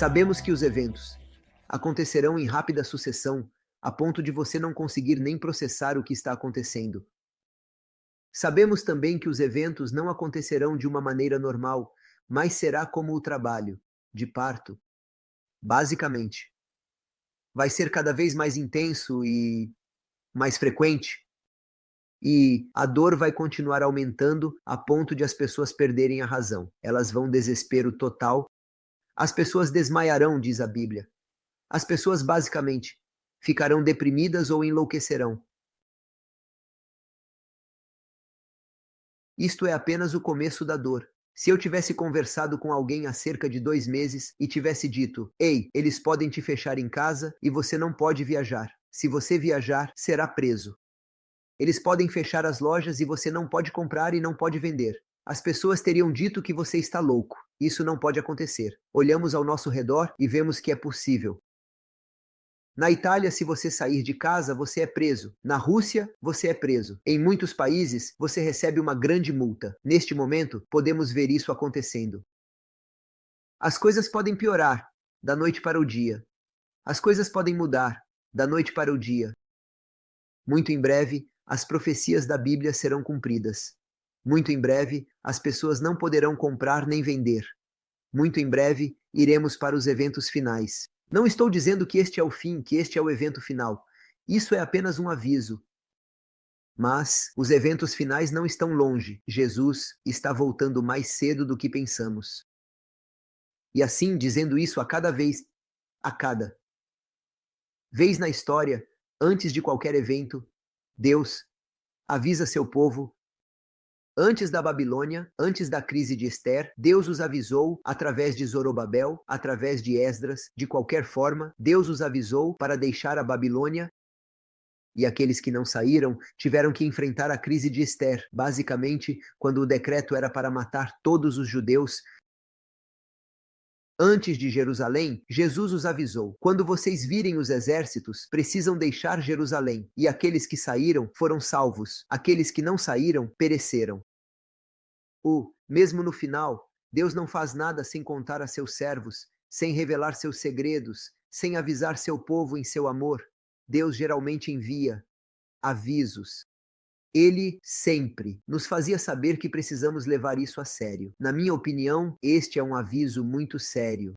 Sabemos que os eventos acontecerão em rápida sucessão, a ponto de você não conseguir nem processar o que está acontecendo. Sabemos também que os eventos não acontecerão de uma maneira normal, mas será como o trabalho de parto, basicamente. Vai ser cada vez mais intenso e mais frequente, e a dor vai continuar aumentando a ponto de as pessoas perderem a razão. Elas vão desespero total. As pessoas desmaiarão, diz a Bíblia. As pessoas basicamente ficarão deprimidas ou enlouquecerão. Isto é apenas o começo da dor. Se eu tivesse conversado com alguém há cerca de 2 meses e tivesse dito: Ei, eles podem te fechar em casa e você não pode viajar. Se você viajar, será preso. Eles podem fechar as lojas e você não pode comprar e não pode vender. As pessoas teriam dito que você está louco. Isso não pode acontecer. Olhamos ao nosso redor e vemos que é possível. Na Itália, se você sair de casa, você é preso. Na Rússia, você é preso. Em muitos países, você recebe uma grande multa. Neste momento, podemos ver isso acontecendo. As coisas podem piorar da noite para o dia. As coisas podem mudar da noite para o dia. Muito em breve, as profecias da Bíblia serão cumpridas. Muito em breve, as pessoas não poderão comprar nem vender. Muito em breve, iremos para os eventos finais. Não estou dizendo que este é o fim, que este é o evento final. Isso é apenas um aviso. Mas os eventos finais não estão longe. Jesus está voltando mais cedo do que pensamos. E assim, dizendo isso a cada vez na história, antes de qualquer evento, Deus avisa seu povo. Antes da Babilônia, antes da crise de Ester, Deus os avisou através de Zorobabel, através de Esdras, de qualquer forma, Deus os avisou para deixar a Babilônia, e aqueles que não saíram tiveram que enfrentar a crise de Ester, basicamente, quando o decreto era para matar todos os judeus. Antes de Jerusalém, Jesus os avisou: quando vocês virem os exércitos, precisam deixar Jerusalém, e aqueles que saíram foram salvos, aqueles que não saíram pereceram. Mesmo no final, Deus não faz nada sem contar a seus servos, sem revelar seus segredos, sem avisar seu povo em seu amor. Deus geralmente envia avisos. Ele sempre nos fazia saber que precisamos levar isso a sério. Na minha opinião, este é um aviso muito sério.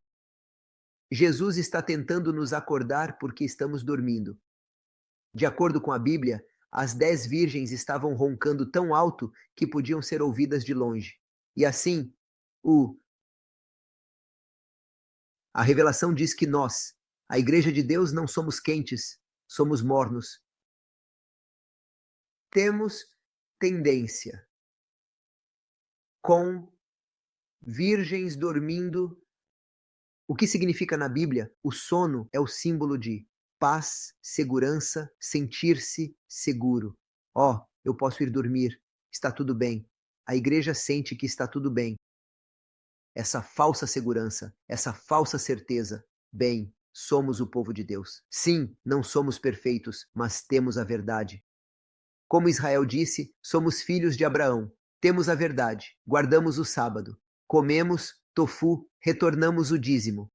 Jesus está tentando nos acordar porque estamos dormindo. De acordo com a Bíblia, as 10 virgens estavam roncando tão alto que podiam ser ouvidas de longe. E assim, o a revelação diz que nós, a Igreja de Deus, não somos quentes, somos mornos. Temos tendência com virgens dormindo. O que significa na Bíblia? O sono é o símbolo de paz, segurança, sentir-se seguro. Eu posso ir dormir, está tudo bem. A igreja sente que está tudo bem. Essa falsa segurança, essa falsa certeza. Bem, somos o povo de Deus. Sim, não somos perfeitos, mas temos a verdade. Como Israel disse, somos filhos de Abraão. Temos a verdade, guardamos o sábado, comemos tofu, retornamos o dízimo.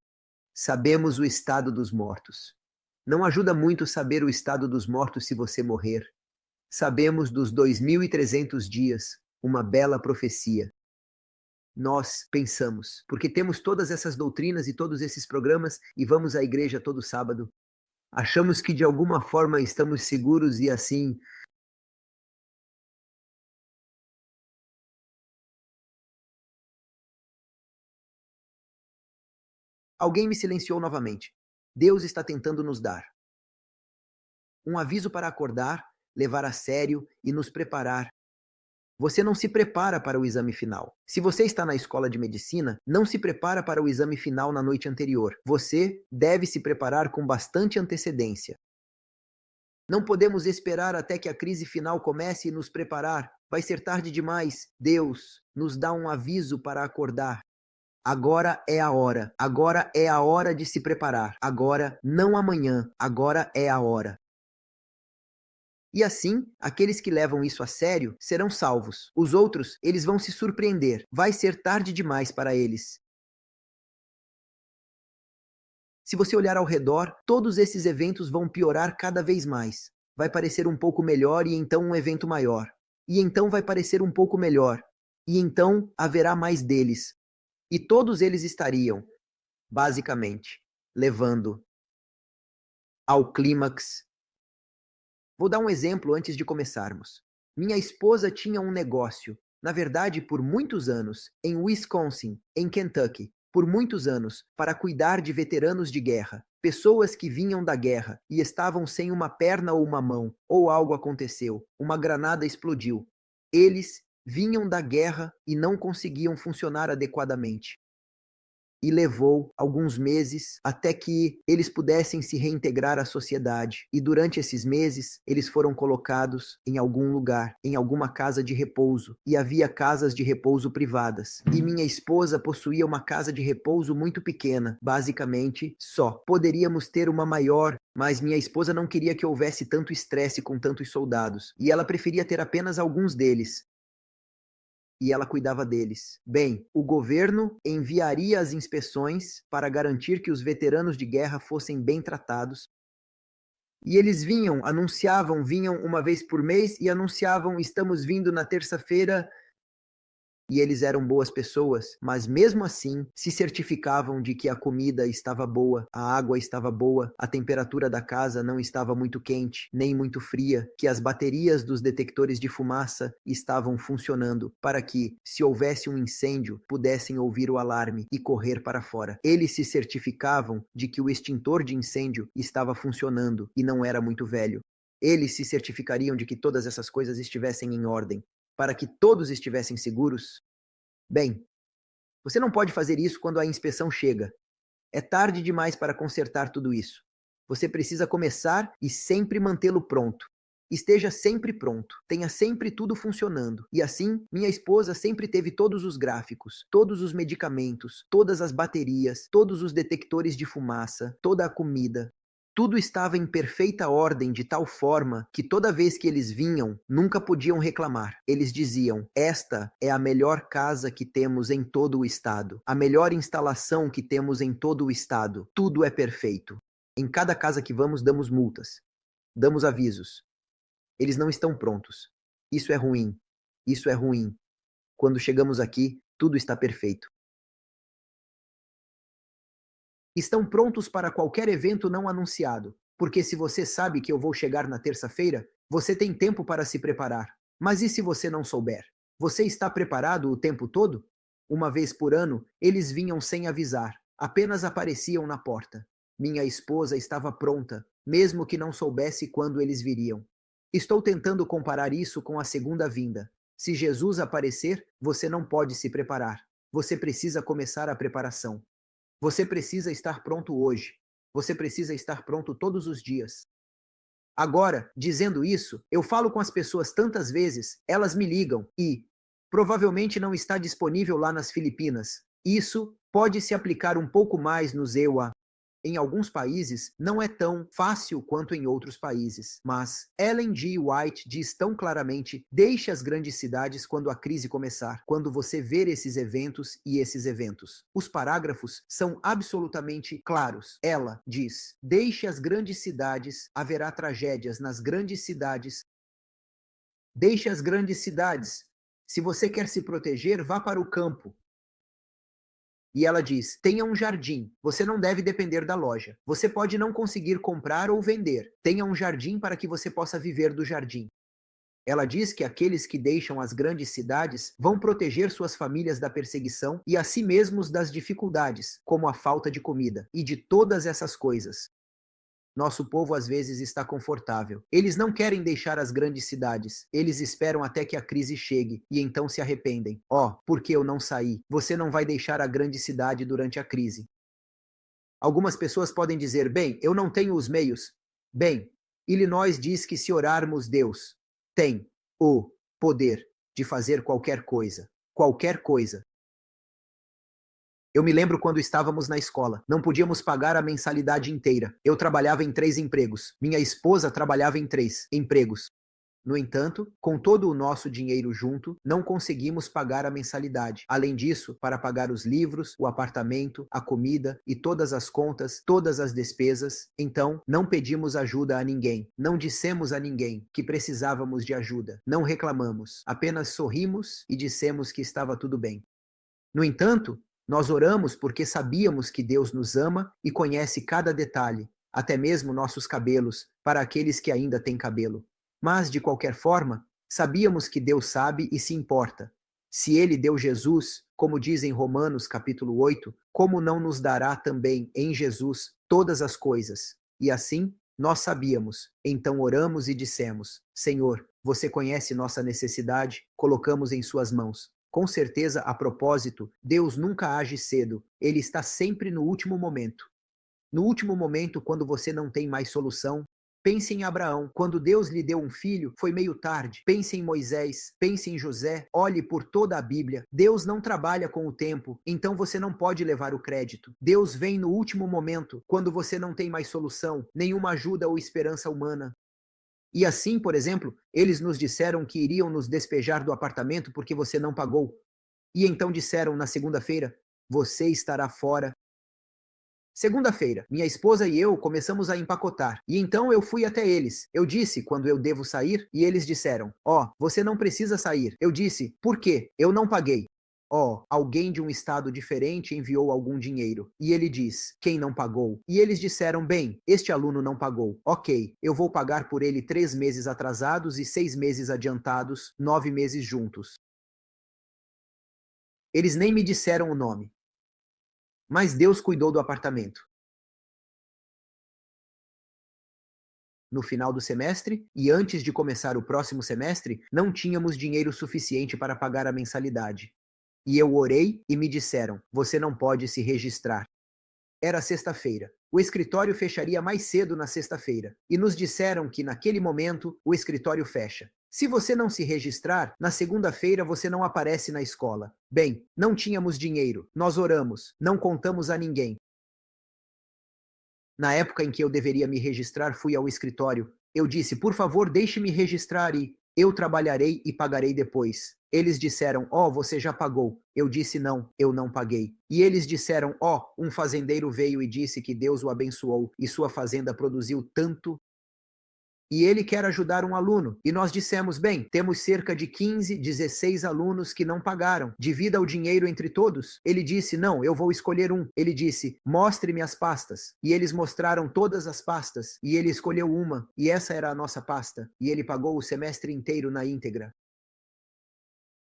Sabemos o estado dos mortos. Não ajuda muito saber o estado dos mortos se você morrer. Sabemos dos 2300 dias, uma bela profecia. Nós pensamos, porque temos todas essas doutrinas e todos esses programas e vamos à igreja todo sábado. Achamos que de alguma forma estamos seguros e assim. Alguém me silenciou novamente. Deus está tentando nos dar um aviso para acordar, levar a sério e nos preparar. Você não se prepara para o exame final. Se você está na escola de medicina, não se prepara para o exame final na noite anterior. Você deve se preparar com bastante antecedência. Não podemos esperar até que a crise final comece e nos preparar. Vai ser tarde demais. Deus nos dá um aviso para acordar. Agora é a hora. Agora é a hora de se preparar. Agora, não amanhã. Agora é a hora. E assim, aqueles que levam isso a sério serão salvos. Os outros, eles vão se surpreender. Vai ser tarde demais para eles. Se você olhar ao redor, todos esses eventos vão piorar cada vez mais. Vai parecer um pouco melhor e então um evento maior. E então vai parecer um pouco melhor. E então haverá mais deles. E todos eles estariam, basicamente, levando ao clímax. Vou dar um exemplo antes de começarmos. Minha esposa tinha um negócio, na verdade por muitos anos, em Wisconsin, em Kentucky, por muitos anos, para cuidar de veteranos de guerra, pessoas que vinham da guerra e estavam sem uma perna ou uma mão, ou algo aconteceu, uma granada explodiu. Eles vinham da guerra e não conseguiam funcionar adequadamente. E levou alguns meses até que eles pudessem se reintegrar à sociedade. E durante esses meses, eles foram colocados em algum lugar, em alguma casa de repouso. E havia casas de repouso privadas. E minha esposa possuía uma casa de repouso muito pequena, basicamente só. Poderíamos ter uma maior, mas minha esposa não queria que houvesse tanto estresse com tantos soldados. E ela preferia ter apenas alguns deles. E ela cuidava deles. Bem, o governo enviaria as inspeções para garantir que os veteranos de guerra fossem bem tratados. E eles vinham uma vez por mês e anunciavam: estamos vindo na terça-feira. E eles eram boas pessoas, mas mesmo assim se certificavam de que a comida estava boa, a água estava boa, a temperatura da casa não estava muito quente, nem muito fria, que as baterias dos detectores de fumaça estavam funcionando para que, se houvesse um incêndio, pudessem ouvir o alarme e correr para fora. Eles se certificavam de que o extintor de incêndio estava funcionando e não era muito velho. Eles se certificariam de que todas essas coisas estivessem em ordem, para que todos estivessem seguros? Bem, você não pode fazer isso quando a inspeção chega. É tarde demais para consertar tudo isso. Você precisa começar e sempre mantê-lo pronto. Esteja sempre pronto, tenha sempre tudo funcionando. E assim, minha esposa sempre teve todos os gráficos, todos os medicamentos, todas as baterias, todos os detectores de fumaça, toda a comida. Tudo estava em perfeita ordem de tal forma que toda vez que eles vinham, nunca podiam reclamar. Eles diziam: esta é a melhor casa que temos em todo o estado, a melhor instalação que temos em todo o estado. Tudo é perfeito. Em cada casa que vamos, damos multas, damos avisos. Eles não estão prontos. Isso é ruim. Isso é ruim. Quando chegamos aqui, tudo está perfeito. Estão prontos para qualquer evento não anunciado, porque se você sabe que eu vou chegar na terça-feira, você tem tempo para se preparar. Mas e se você não souber? Você está preparado o tempo todo? Uma vez por ano, eles vinham sem avisar, apenas apareciam na porta. Minha esposa estava pronta, mesmo que não soubesse quando eles viriam. Estou tentando comparar isso com a segunda vinda. Se Jesus aparecer, você não pode se preparar. Você precisa começar a preparação. Você precisa estar pronto hoje. Você precisa estar pronto todos os dias. Agora, dizendo isso, eu falo com as pessoas tantas vezes, elas me ligam e provavelmente não está disponível lá nas Filipinas. Isso pode se aplicar um pouco mais no EUA. Em alguns países, não é tão fácil quanto em outros países. Mas Ellen G. White diz tão claramente: deixe as grandes cidades quando a crise começar, quando você ver esses eventos e esses eventos. Os parágrafos são absolutamente claros. Ela diz: deixe as grandes cidades, haverá tragédias nas grandes cidades. Deixe as grandes cidades. Se você quer se proteger, vá para o campo. E ela diz: tenha um jardim, você não deve depender da loja. Você pode não conseguir comprar ou vender. Tenha um jardim para que você possa viver do jardim. Ela diz que aqueles que deixam as grandes cidades vão proteger suas famílias da perseguição e a si mesmos das dificuldades, como a falta de comida, e de todas essas coisas. Nosso povo às vezes está confortável. Eles não querem deixar as grandes cidades. Eles esperam até que a crise chegue e então se arrependem. Oh, por que eu não saí? Você não vai deixar a grande cidade durante a crise. Algumas pessoas podem dizer: bem, eu não tenho os meios. Bem, Illinois diz que se orarmos, Deus tem o poder de fazer qualquer coisa. Qualquer coisa. Eu me lembro quando estávamos na escola. Não podíamos pagar a mensalidade inteira. Eu trabalhava em 3 empregos. Minha esposa trabalhava em 3 empregos. No entanto, com todo o nosso dinheiro junto, não conseguimos pagar a mensalidade. Além disso, para pagar os livros, o apartamento, a comida e todas as contas, todas as despesas, então não pedimos ajuda a ninguém, não dissemos a ninguém que precisávamos de ajuda, não reclamamos, apenas sorrimos e dissemos que estava tudo bem. No entanto, nós oramos porque sabíamos que Deus nos ama e conhece cada detalhe, até mesmo nossos cabelos, para aqueles que ainda têm cabelo. Mas, de qualquer forma, sabíamos que Deus sabe e se importa. Se ele deu Jesus, como diz em Romanos capítulo 8, como não nos dará também em Jesus todas as coisas? E assim, nós sabíamos. Então oramos e dissemos: Senhor, você conhece nossa necessidade, colocamos em suas mãos. Com certeza, a propósito, Deus nunca age cedo, ele está sempre no último momento. No último momento, quando você não tem mais solução, pense em Abraão. Quando Deus lhe deu um filho, foi meio tarde. Pense em Moisés, pense em José, olhe por toda a Bíblia. Deus não trabalha com o tempo, então você não pode levar o crédito. Deus vem no último momento, quando você não tem mais solução, nenhuma ajuda ou esperança humana. E assim, por exemplo, eles nos disseram que iriam nos despejar do apartamento porque você não pagou. E então disseram na segunda-feira: você estará fora. Segunda-feira, minha esposa e eu começamos a empacotar. E então eu fui até eles. Eu disse quando eu devo sair e eles disseram: Ó, você não precisa sair. Eu disse: por quê? Eu não paguei. Ó, alguém de um estado diferente enviou algum dinheiro. E ele diz: quem não pagou? E eles disseram: bem, este aluno não pagou. Ok, eu vou pagar por ele 3 meses atrasados e 6 meses adiantados, 9 meses juntos. Eles nem me disseram o nome. Mas Deus cuidou do apartamento. No final do semestre e antes de começar o próximo semestre, não tínhamos dinheiro suficiente para pagar a mensalidade. E eu orei e me disseram: você não pode se registrar. Era sexta-feira. O escritório fecharia mais cedo na sexta-feira. E nos disseram que, naquele momento, o escritório fecha. Se você não se registrar, na segunda-feira você não aparece na escola. Bem, não tínhamos dinheiro. Nós oramos. Não contamos a ninguém. Na época em que eu deveria me registrar, fui ao escritório. Eu disse: por favor, deixe-me registrar e eu trabalharei e pagarei depois. Eles disseram: ó, você já pagou. Eu disse: não, eu não paguei. E eles disseram: ó, um fazendeiro veio e disse que Deus o abençoou e sua fazenda produziu tanto e ele quer ajudar um aluno. E nós dissemos: bem, temos cerca de 15, 16 alunos que não pagaram. Divida o dinheiro entre todos. Ele disse: não, eu vou escolher um. Ele disse: mostre-me as pastas. E eles mostraram todas as pastas. E ele escolheu uma. E essa era a nossa pasta. E ele pagou o semestre inteiro na íntegra.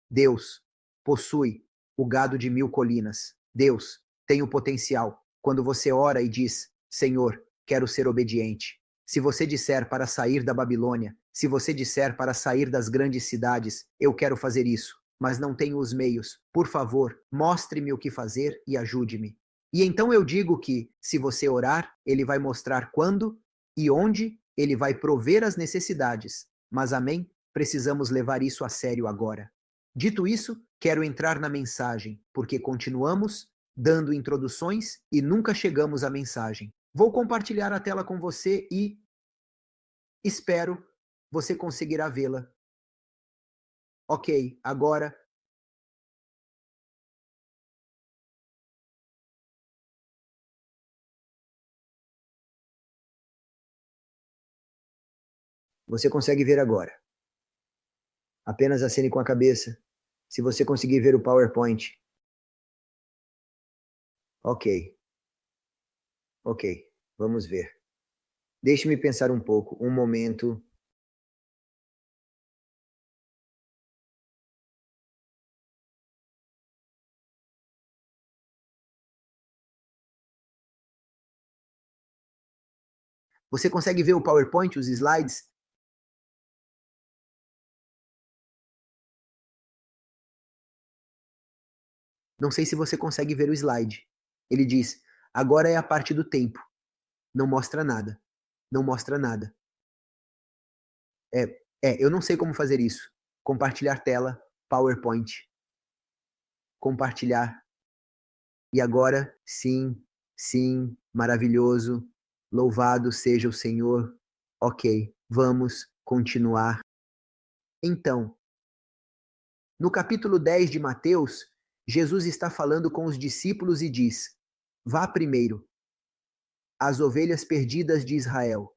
Deus possui o gado de 1000 colinas. Deus tem o potencial. Quando você ora e diz: Senhor, quero ser obediente. Se você disser para sair da Babilônia, se você disser para sair das grandes cidades, eu quero fazer isso, mas não tenho os meios. Por favor, mostre-me o que fazer e ajude-me. E então eu digo que, se você orar, ele vai mostrar quando e onde ele vai prover as necessidades. Mas amém? Precisamos levar isso a sério agora. Dito isso, quero entrar na mensagem, porque continuamos dando introduções e nunca chegamos à mensagem. Vou compartilhar a tela com você e espero você conseguirá vê-la. Ok, agora você consegue ver agora. Apenas acene com a cabeça. Se você conseguir ver o PowerPoint. Ok, ok, vamos ver. Deixe-me pensar um pouco, um momento. Você consegue ver o PowerPoint, os slides? Não sei se você consegue ver o slide. Ele diz: agora é a parte do tempo. Não mostra nada. Não mostra nada. Eu não sei como fazer isso. Compartilhar tela, PowerPoint, compartilhar. E agora, sim, sim, maravilhoso. Louvado seja o Senhor. Ok, vamos continuar. Então, no capítulo 10 de Mateus, Jesus está falando com os discípulos e diz: Vá primeiro às ovelhas perdidas de Israel.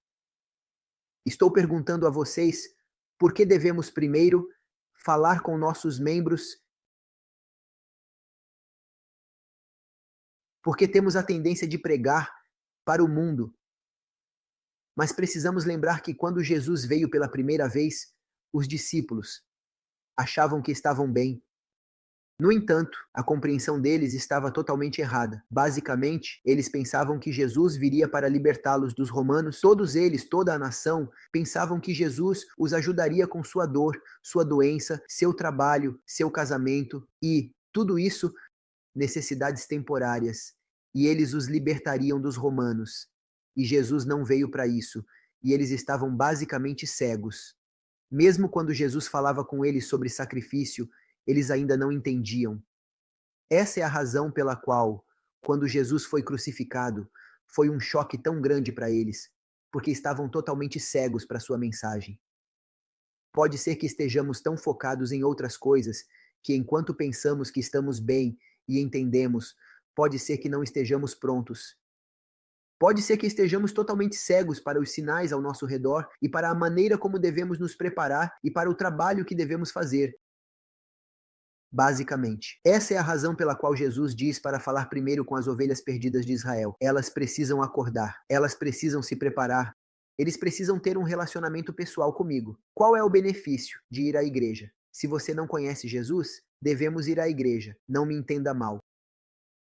Estou perguntando a vocês por que devemos primeiro falar com nossos membros, porque temos a tendência de pregar para o mundo. Mas precisamos lembrar que quando Jesus veio pela primeira vez, os discípulos achavam que estavam bem. No entanto, a compreensão deles estava totalmente errada. Basicamente, eles pensavam que Jesus viria para libertá-los dos romanos. Todos eles, toda a nação, pensavam que Jesus os ajudaria com sua dor, sua doença, seu trabalho, seu casamento e tudo isso, necessidades temporárias. E eles os libertariam dos romanos. E Jesus não veio para isso. E eles estavam basicamente cegos. Mesmo quando Jesus falava com eles sobre sacrifício, eles ainda não entendiam. Essa é a razão pela qual, quando Jesus foi crucificado, foi um choque tão grande para eles, porque estavam totalmente cegos para sua mensagem. Pode ser que estejamos tão focados em outras coisas que, enquanto pensamos que estamos bem e entendemos, pode ser que não estejamos prontos. Pode ser que estejamos totalmente cegos para os sinais ao nosso redor e para a maneira como devemos nos preparar e para o trabalho que devemos fazer. Basicamente, essa é a razão pela qual Jesus diz para falar primeiro com as ovelhas perdidas de Israel. Elas precisam acordar, elas precisam se preparar, eles precisam ter um relacionamento pessoal comigo. Qual é o benefício de ir à igreja? Se você não conhece Jesus, devemos ir à igreja, não me entenda mal.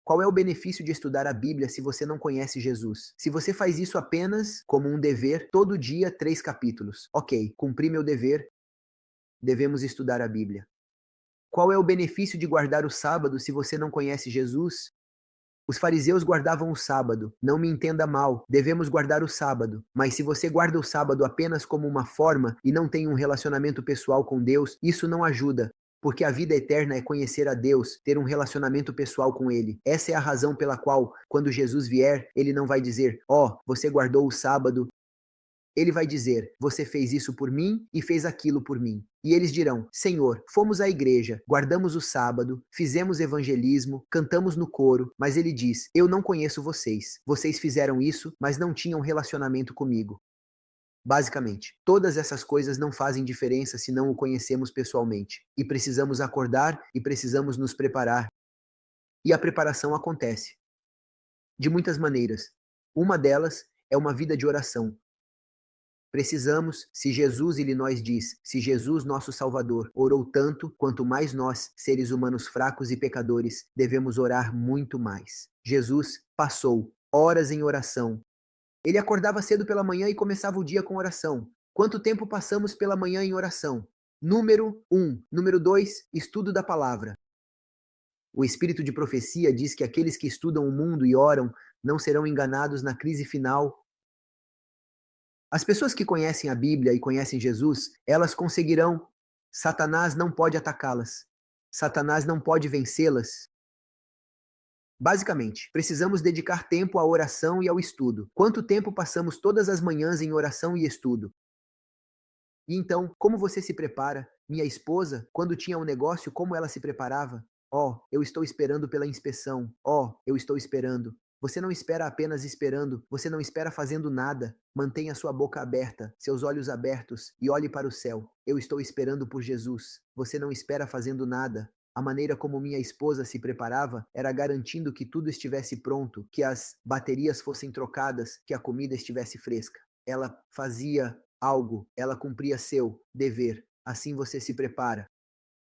Qual é o benefício de estudar a Bíblia se você não conhece Jesus? Se você faz isso apenas como um dever, todo dia 3 capítulos. Ok, cumpri meu dever, devemos estudar a Bíblia. Qual é o benefício de guardar o sábado se você não conhece Jesus? Os fariseus guardavam o sábado. Não me entenda mal, devemos guardar o sábado. Mas se você guarda o sábado apenas como uma forma e não tem um relacionamento pessoal com Deus, isso não ajuda. Porque a vida eterna é conhecer a Deus, ter um relacionamento pessoal com Ele. Essa é a razão pela qual, quando Jesus vier, Ele não vai dizer: ó, você guardou o sábado. Ele vai dizer: você fez isso por mim e fez aquilo por mim. E eles dirão: Senhor, fomos à igreja, guardamos o sábado, fizemos evangelismo, cantamos no coro, mas ele diz: eu não conheço vocês. Vocês fizeram isso, mas não tinham relacionamento comigo. Basicamente, todas essas coisas não fazem diferença se não o conhecemos pessoalmente. E precisamos acordar e precisamos nos preparar. E a preparação acontece de muitas maneiras. Uma delas é uma vida de oração. Precisamos, se Jesus Illinois diz, se Jesus nosso Salvador orou tanto, quanto mais nós, seres humanos fracos e pecadores, devemos orar muito mais. Jesus passou horas em oração. Ele acordava cedo pela manhã e começava o dia com oração. Quanto tempo passamos pela manhã em oração? Número 1. Número 2, estudo da palavra. O espírito de profecia diz que aqueles que estudam o mundo e oram não serão enganados na crise final. As pessoas que conhecem a Bíblia e conhecem Jesus, elas conseguirão. Satanás não pode atacá-las. Satanás não pode vencê-las. Basicamente, precisamos dedicar tempo à oração e ao estudo. Quanto tempo passamos todas as manhãs em oração e estudo? E então, como você se prepara? Minha esposa, quando tinha um negócio, como ela se preparava? Oh, eu estou esperando pela inspeção. Oh, eu estou esperando. Você não espera apenas esperando, você não espera fazendo nada. Mantenha sua boca aberta, seus olhos abertos e olhe para o céu. Eu estou esperando por Jesus. Você não espera fazendo nada. A maneira como minha esposa se preparava era garantindo que tudo estivesse pronto, que as baterias fossem trocadas, que a comida estivesse fresca. Ela fazia algo, ela cumpria seu dever. Assim você se prepara.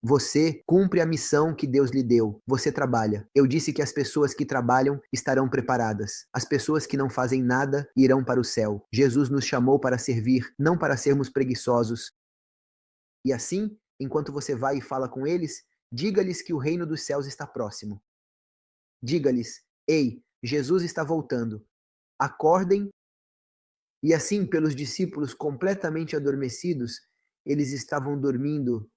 Você cumpre a missão que Deus lhe deu. Você trabalha. Eu disse que as pessoas que trabalham estarão preparadas. As pessoas que não fazem nada irão para o céu. Jesus nos chamou para servir, não para sermos preguiçosos. E assim, enquanto você vai e fala com eles, diga-lhes que o reino dos céus está próximo. Diga-lhes: ei, Jesus está voltando. Acordem. E assim, pelos discípulos completamente adormecidos, eles estavam dormindo.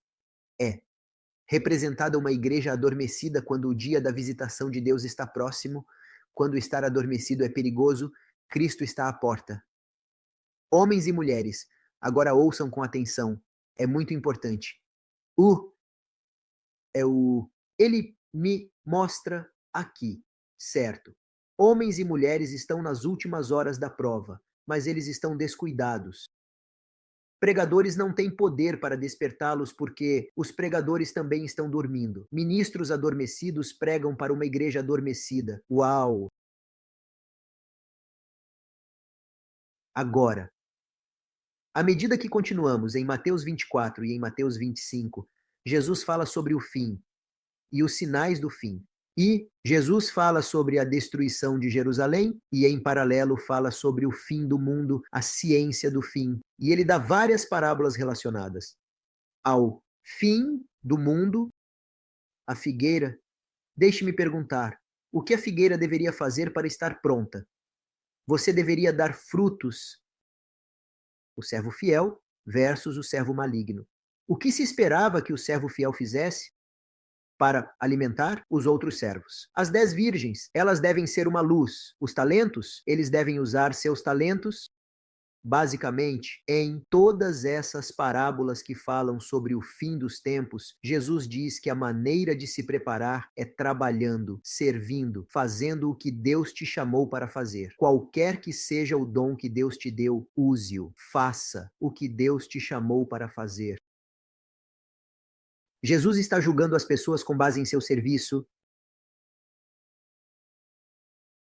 Representada uma igreja adormecida quando o dia da visitação de Deus está próximo, quando estar adormecido é perigoso, Cristo está à porta. Homens e mulheres, agora ouçam com atenção. é muito importante. O é o ele me mostra aqui, certo? Homens e mulheres estão nas últimas horas da prova, mas eles estão descuidados. Pregadores não têm poder para despertá-los porque os pregadores também estão dormindo. Ministros adormecidos pregam para uma igreja adormecida. Uau! Agora, à medida que continuamos em Mateus 24 e em Mateus 25, Jesus fala sobre o fim e os sinais do fim. E Jesus fala sobre a destruição de Jerusalém e, em paralelo, fala sobre o fim do mundo, a ciência do fim. E ele dá várias parábolas relacionadas ao fim do mundo, a figueira. Deixe-me perguntar, o que a figueira deveria fazer para estar pronta? Você deveria dar frutos, o servo fiel versus o servo maligno. O que se esperava que o servo fiel fizesse? Para alimentar os outros servos. As 10 virgens, elas devem ser uma luz. Os talentos, eles devem usar seus talentos. Basicamente, em todas essas parábolas que falam sobre o fim dos tempos, Jesus diz que a maneira de se preparar é trabalhando, servindo, fazendo o que Deus te chamou para fazer. Qualquer que seja o dom que Deus te deu, use-o. Faça o que Deus te chamou para fazer. Jesus está julgando as pessoas com base em seu serviço.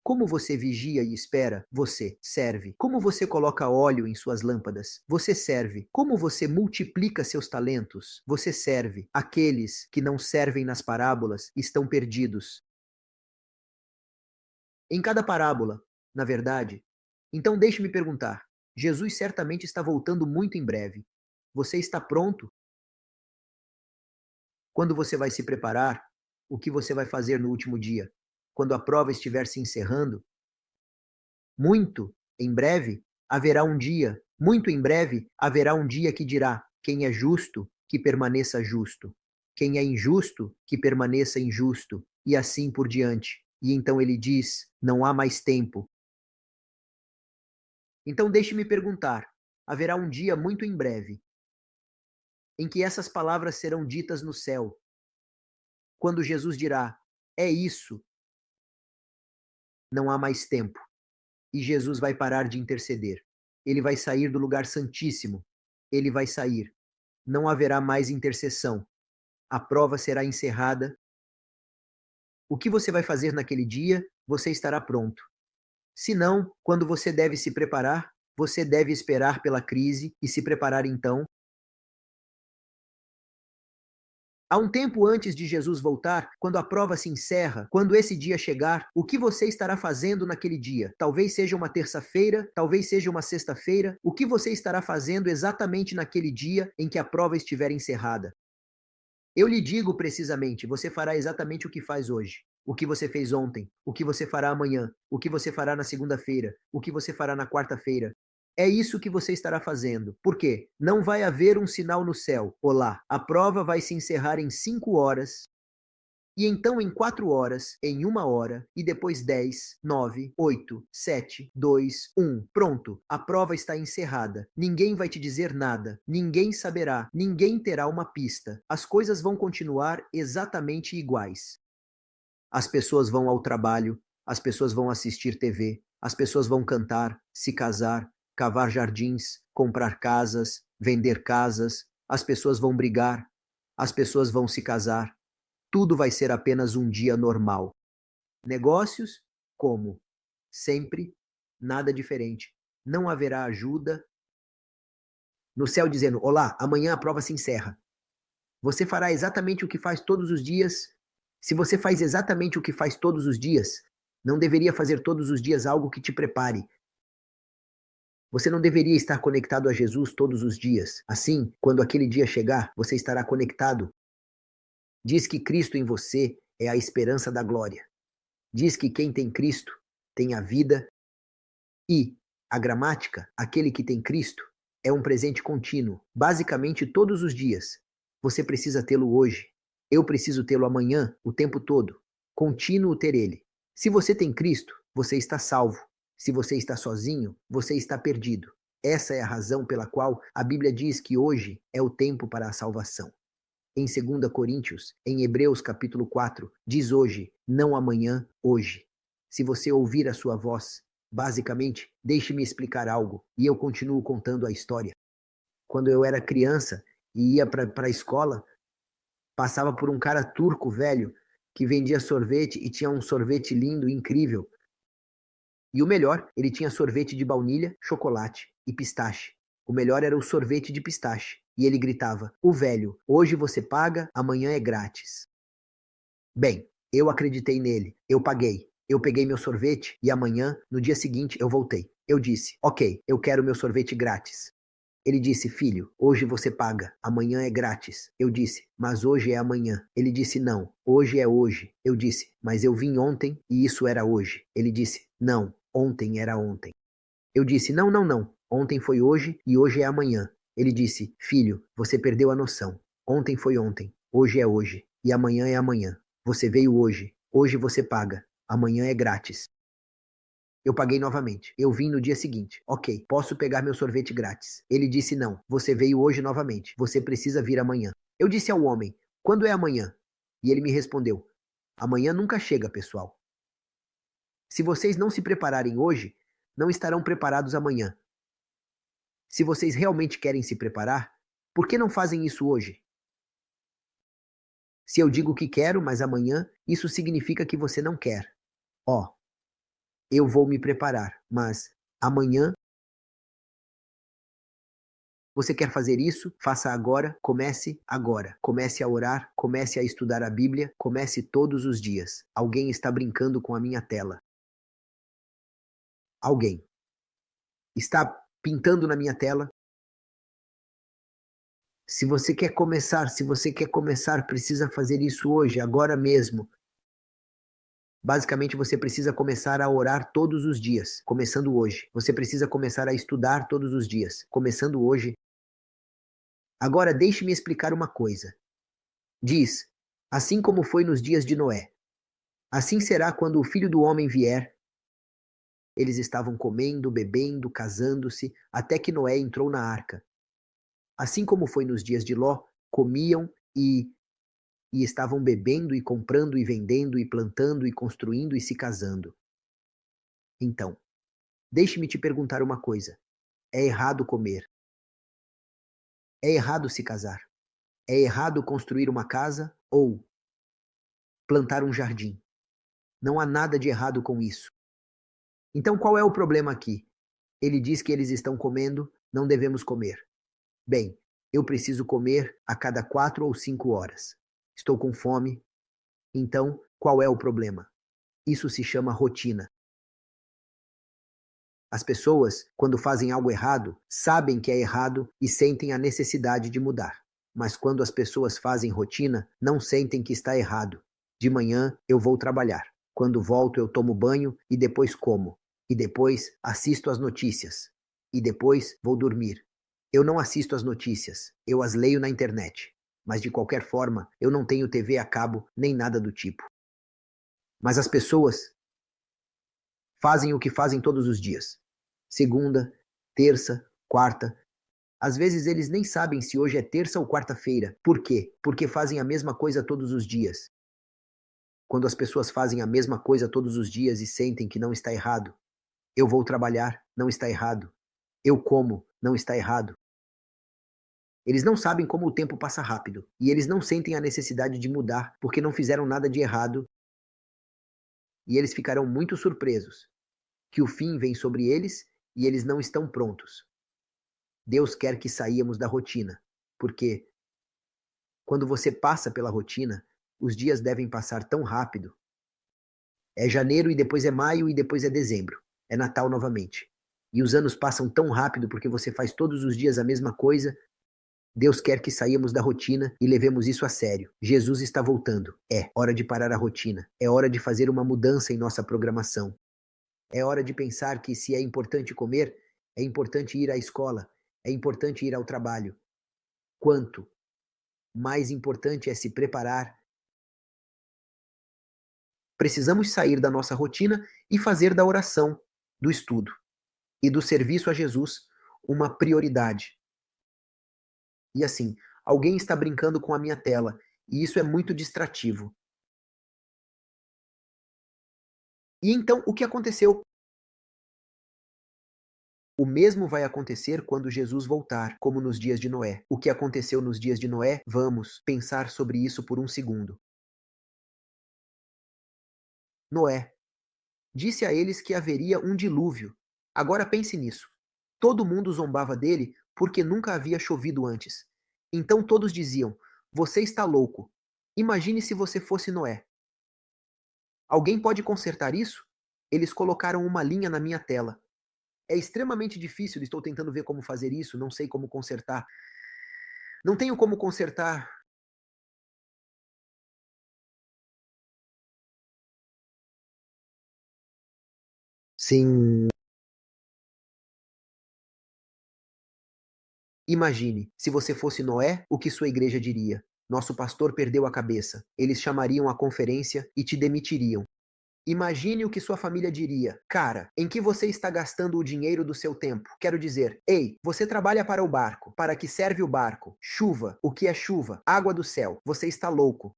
Como você vigia e espera, você serve. Como você coloca óleo em suas lâmpadas, você serve. Como você multiplica seus talentos, você serve. Aqueles que não servem nas parábolas estão perdidos. Em cada parábola, na verdade. Então deixe-me perguntar, Jesus certamente está voltando muito em breve. Você está pronto? Quando você vai se preparar? O que você vai fazer no último dia? Quando a prova estiver se encerrando? Muito em breve haverá um dia, muito em breve haverá um dia que dirá: quem é justo, que permaneça justo. Quem é injusto, que permaneça injusto. E assim por diante. E então ele diz: não há mais tempo. Então deixe-me perguntar: haverá um dia muito em breve em que essas palavras serão ditas no céu, quando Jesus dirá: é isso, não há mais tempo. E Jesus vai parar de interceder. Ele vai sair do lugar santíssimo. Ele vai sair. Não haverá mais intercessão. A prova será encerrada. O que você vai fazer naquele dia, você estará pronto. Se não, quando você deve se preparar, você deve esperar pela crise e se preparar então. Há um tempo antes de Jesus voltar, quando a prova se encerra, quando esse dia chegar, o que você estará fazendo naquele dia? Talvez seja uma terça-feira, talvez seja uma sexta-feira. O que você estará fazendo exatamente naquele dia em que a prova estiver encerrada? Eu lhe digo precisamente, você fará exatamente o que faz hoje. O que você fez ontem, o que você fará amanhã, o que você fará na segunda-feira, o que você fará na quarta-feira. É isso que você estará fazendo. Por quê? Não vai haver um sinal no céu. Olá, a prova vai se encerrar em 5 horas, e então em 4 horas, em 1 hora, e depois 10, 9, 8, 7, 2, 1. Pronto, a prova está encerrada. Ninguém vai te dizer nada. Ninguém saberá. Ninguém terá uma pista. As coisas vão continuar exatamente iguais. As pessoas vão ao trabalho, as pessoas vão assistir TV, as pessoas vão cantar, se casar, cavar jardins, comprar casas, vender casas, as pessoas vão brigar, as pessoas vão se casar. Tudo vai ser apenas um dia normal. Negócios, como? Sempre, nada diferente. Não haverá ajuda. No céu dizendo, olá, amanhã a prova se encerra. Você fará exatamente o que faz todos os dias. Se você faz exatamente o que faz todos os dias, não deveria fazer todos os dias algo que te prepare. Você não deveria estar conectado a Jesus todos os dias. Assim, quando aquele dia chegar, você estará conectado. Diz que Cristo em você é a esperança da glória. Diz que quem tem Cristo tem a vida e a gramática, aquele que tem Cristo, é um presente contínuo, basicamente todos os dias. Você precisa tê-lo hoje. Eu preciso tê-lo amanhã, o tempo todo. Contínuo ter ele. Se você tem Cristo, você está salvo. Se você está sozinho, você está perdido. Essa é a razão pela qual a Bíblia diz que hoje é o tempo para a salvação. Em 2 Coríntios, em Hebreus capítulo 4, diz hoje, não amanhã, hoje. Se você ouvir a sua voz, basicamente, deixe-me explicar algo e eu continuo contando a história. Quando eu era criança e ia para a escola, passava por um cara turco velho que vendia sorvete e tinha um sorvete lindo, incrível. E o melhor, ele tinha sorvete de baunilha, chocolate e pistache. O melhor era o sorvete de pistache. E ele gritava: "O velho, hoje você paga, amanhã é grátis." Bem, eu acreditei nele, eu paguei. Eu peguei meu sorvete e amanhã, no dia seguinte, eu voltei. Eu disse: "Ok, eu quero meu sorvete grátis." Ele disse: "Filho, hoje você paga, amanhã é grátis." Eu disse: "Mas hoje é amanhã." Ele disse: "Não, hoje é hoje." Eu disse: "Mas eu vim ontem e isso era hoje." Ele disse: "Não, ontem era ontem." Eu disse: "Não, não, não. Ontem foi hoje e hoje é amanhã." Ele disse: "Filho, você perdeu a noção. Ontem foi ontem, hoje é hoje e amanhã é amanhã. Você veio hoje, hoje você paga, amanhã é grátis." Eu paguei novamente. Eu vim no dia seguinte. Ok, posso pegar meu sorvete grátis. Ele disse: "Não, você veio hoje novamente. Você precisa vir amanhã." Eu disse ao homem: "Quando é amanhã?" E ele me respondeu: "Amanhã nunca chega, pessoal. Se vocês não se prepararem hoje, não estarão preparados amanhã. Se vocês realmente querem se preparar, por que não fazem isso hoje? Se eu digo que quero, mas amanhã, isso significa que você não quer. Ó, eu vou me preparar, mas amanhã você quer fazer isso? Faça agora, comece agora. Comece a orar, comece a estudar a Bíblia, comece todos os dias. Alguém está brincando com a minha tela. Alguém está pintando na minha tela. Se você quer começar, precisa fazer isso hoje, agora mesmo. Basicamente, você precisa começar a orar todos os dias, começando hoje. Você precisa começar a estudar todos os dias, começando hoje. Agora, deixe-me explicar uma coisa. Diz: assim como foi nos dias de Noé, assim será quando o Filho do Homem vier. Eles estavam comendo, bebendo, casando-se, até que Noé entrou na arca. Assim como foi nos dias de Ló, comiam e estavam bebendo e comprando e vendendo e plantando e construindo e se casando. Então, deixe-me te perguntar uma coisa. É errado comer. É errado se casar. É errado construir uma casa ou plantar um jardim. Não há nada de errado com isso. Então qual é o problema aqui? Ele diz que eles estão comendo, não devemos comer. Bem, eu preciso comer a cada 4 ou 5 horas. Estou com fome. Então, qual é o problema? Isso se chama rotina. As pessoas, quando fazem algo errado, sabem que é errado e sentem a necessidade de mudar. Mas quando as pessoas fazem rotina, não sentem que está errado. De manhã eu vou trabalhar. Quando volto eu tomo banho e depois como. E depois assisto às notícias. E depois vou dormir. Eu não assisto às notícias, eu as leio na internet. Mas de qualquer forma, eu não tenho TV a cabo nem nada do tipo. Mas as pessoas fazem o que fazem todos os dias. Segunda, terça, quarta. Às vezes eles nem sabem se hoje é terça ou quarta-feira. Por quê? Porque fazem a mesma coisa todos os dias. Quando as pessoas fazem a mesma coisa todos os dias e sentem que não está errado. Eu vou trabalhar, não está errado. Eu como, não está errado. Eles não sabem como o tempo passa rápido. E eles não sentem a necessidade de mudar porque não fizeram nada de errado. E eles ficarão muito surpresos que o fim vem sobre eles e eles não estão prontos. Deus quer que saíamos da rotina, porque quando você passa pela rotina, os dias devem passar tão rápido. É janeiro e depois é maio e depois é dezembro. É Natal novamente. E os anos passam tão rápido porque você faz todos os dias a mesma coisa. Deus quer que saíamos da rotina e levemos isso a sério. Jesus está voltando. É hora de parar a rotina. É hora de fazer uma mudança em nossa programação. É hora de pensar que se é importante comer, é importante ir à escola, é importante ir ao trabalho. Quanto mais importante é se preparar. Precisamos sair da nossa rotina e fazer da oração, do estudo e do serviço a Jesus uma prioridade. E assim, alguém está brincando com a minha tela, e isso é muito distrativo. E então, o que aconteceu? O mesmo vai acontecer quando Jesus voltar, como nos dias de Noé. O que aconteceu nos dias de Noé? Vamos pensar sobre isso por um segundo. Noé disse a eles que haveria um dilúvio. Agora pense nisso. Todo mundo zombava dele porque nunca havia chovido antes. Então todos diziam: Você está louco. Imagine se você fosse Noé. Alguém pode consertar isso? Eles colocaram uma linha na minha tela. É extremamente difícil, estou tentando ver como fazer isso, não sei como consertar. Não tenho como consertar. Sim. Imagine, se você fosse Noé, o que sua igreja diria? Nosso pastor perdeu a cabeça. Eles chamariam a conferência e te demitiriam. Imagine o que sua família diria. Cara, em que você está gastando o dinheiro do seu tempo? Quero dizer, ei, você trabalha para o barco. Para que serve o barco? Chuva. O que é chuva? Água do céu. Você está louco.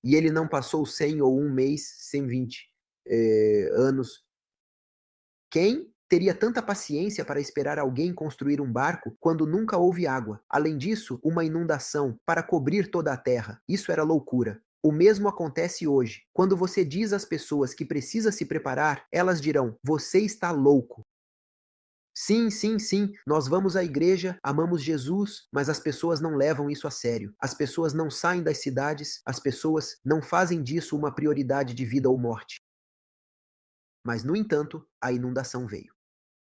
E ele não passou 100 ou um mês, 120 anos. Quem teria tanta paciência para esperar alguém construir um barco quando nunca houve água? Além disso, uma inundação para cobrir toda a terra. Isso era loucura. O mesmo acontece hoje. Quando você diz às pessoas que precisa se preparar, elas dirão: Você está louco. Sim, sim, sim, nós vamos à igreja, amamos Jesus, mas as pessoas não levam isso a sério. As pessoas não saem das cidades, as pessoas não fazem disso uma prioridade de vida ou morte. Mas, no entanto, a inundação veio.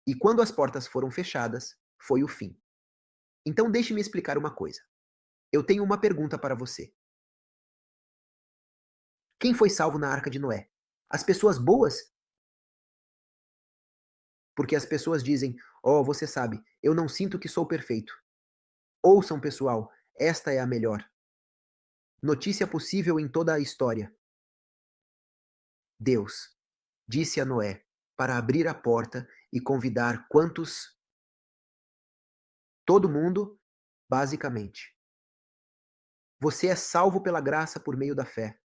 E quando as portas foram fechadas, foi o fim. Então deixe-me explicar uma coisa. Eu tenho uma pergunta para você. Quem foi salvo na arca de Noé? As pessoas boas? Porque as pessoas dizem: Oh, você sabe, eu não sinto que sou perfeito. Ouçam, pessoal, esta é a melhor notícia possível em toda a história. Deus disse a Noé para abrir a porta e convidar quantos? Todo mundo, basicamente. Você é salvo pela graça por meio da fé.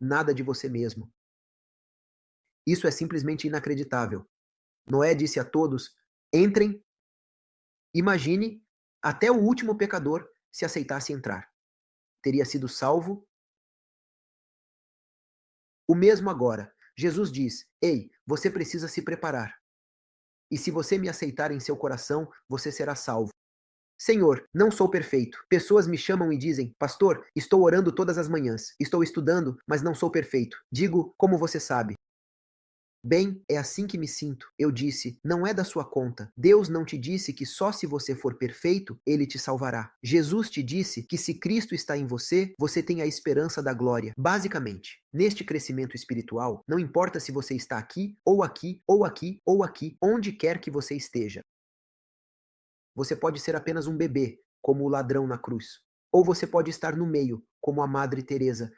Nada de você mesmo. Isso é simplesmente inacreditável. Noé disse a todos: Entrem. Imagine, até o último pecador, se aceitasse entrar. Teria sido salvo. O mesmo agora. Jesus diz: Ei, você precisa se preparar. E se você me aceitar em seu coração, você será salvo. Senhor, não sou perfeito. Pessoas me chamam e dizem: Pastor, estou orando todas as manhãs. Estou estudando, mas não sou perfeito. Digo: Como você sabe? Bem, é assim que me sinto. Eu disse: Não é da sua conta. Deus não te disse que só se você for perfeito, ele te salvará. Jesus te disse que se Cristo está em você, você tem a esperança da glória. Basicamente, neste crescimento espiritual, não importa se você está aqui, ou aqui, ou aqui, ou aqui, onde quer que você esteja. Você pode ser apenas um bebê, como o ladrão na cruz. Ou você pode estar no meio, como a Madre Teresa.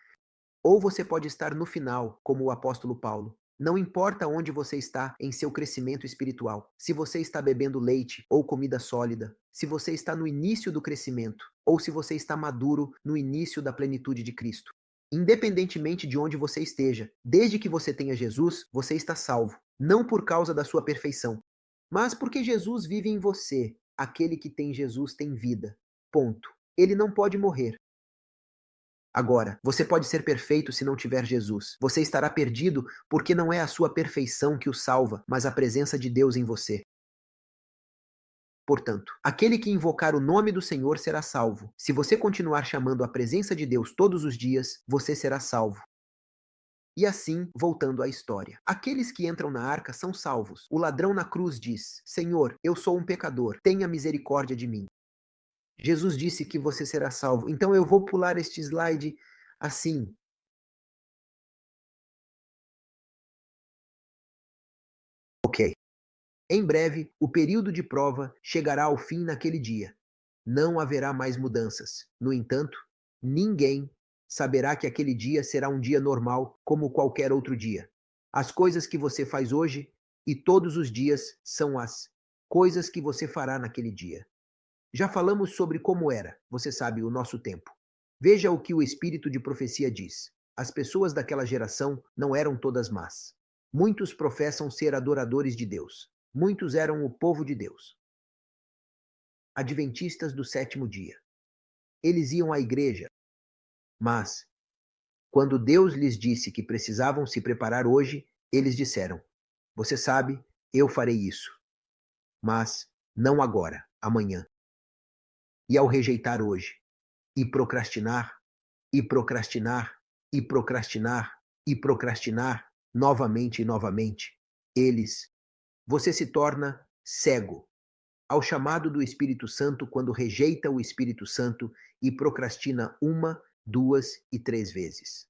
Ou você pode estar no final, como o apóstolo Paulo. Não importa onde você está em seu crescimento espiritual, se você está bebendo leite ou comida sólida, se você está no início do crescimento, ou se você está maduro no início da plenitude de Cristo. Independentemente de onde você esteja, desde que você tenha Jesus, você está salvo, não por causa da sua perfeição, mas porque Jesus vive em você. Aquele que tem Jesus tem vida. Ponto. Ele não pode morrer. Agora, você pode ser perfeito se não tiver Jesus. Você estará perdido porque não é a sua perfeição que o salva, mas a presença de Deus em você. Portanto, aquele que invocar o nome do Senhor será salvo. Se você continuar chamando a presença de Deus todos os dias, você será salvo. E assim, voltando à história. Aqueles que entram na arca são salvos. O ladrão na cruz diz: Senhor, eu sou um pecador, tenha misericórdia de mim. Jesus disse que você será salvo. Então eu vou pular este slide assim. Ok. Em breve, o período de prova chegará ao fim naquele dia. Não haverá mais mudanças. No entanto, ninguém saberá que aquele dia será um dia normal como qualquer outro dia. As coisas que você faz hoje e todos os dias são as Coisas que você fará naquele dia. Já falamos sobre como era, você sabe, o nosso tempo. Veja o que o espírito de profecia diz. As pessoas daquela geração não eram todas más. Muitos professam ser adoradores de Deus. Muitos eram o povo de Deus. Adventistas do sétimo dia. Eles iam à igreja, mas, quando Deus lhes disse que precisavam se preparar hoje, eles disseram: Você sabe, eu farei isso. Mas não agora, amanhã. E ao rejeitar hoje, e procrastinar, e procrastinar, e procrastinar, e procrastinar, novamente e novamente, você se torna cego ao chamado do Espírito Santo quando rejeita o Espírito Santo e procrastina uma, duas e três vezes.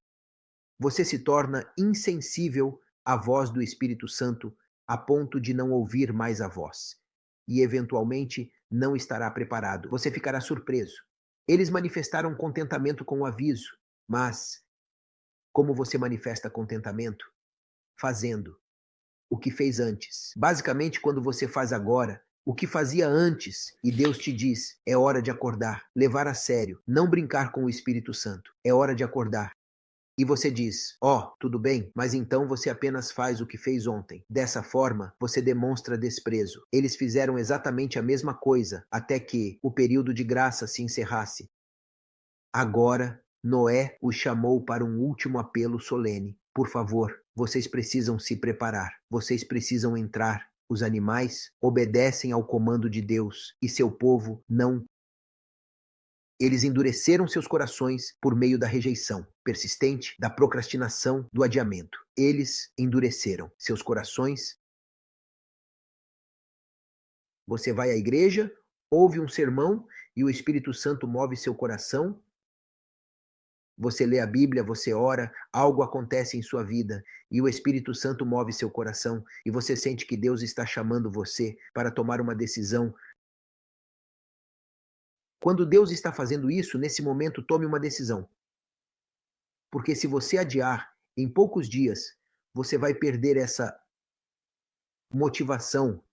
Você se torna insensível à voz do Espírito Santo a ponto de não ouvir mais a voz. E, eventualmente, não estará preparado. Você ficará surpreso. Eles manifestaram contentamento com o aviso, mas como você manifesta contentamento? Fazendo o que fez antes. Basicamente, quando você faz agora o que fazia antes e Deus te diz: é hora de acordar, levar a sério, não brincar com o Espírito Santo. É hora de acordar. E você diz: tudo bem, mas então você apenas faz o que fez ontem. Dessa forma, você demonstra desprezo. Eles fizeram exatamente a mesma coisa até que o período de graça se encerrasse. Agora, Noé os chamou para um último apelo solene. Por favor, vocês precisam se preparar. Vocês precisam entrar. Os animais obedecem ao comando de Deus e seu povo não. Eles endureceram seus corações por meio da rejeição persistente, da procrastinação, do adiamento. Eles endureceram seus corações. Você vai à igreja, ouve um sermão e o Espírito Santo move seu coração. Você lê a Bíblia, você ora, algo acontece em sua vida e o Espírito Santo move seu coração e você sente que Deus está chamando você para tomar uma decisão. Quando Deus está fazendo isso, nesse momento, tome uma decisão. Porque se você adiar, em poucos dias, você vai perder essa motivação.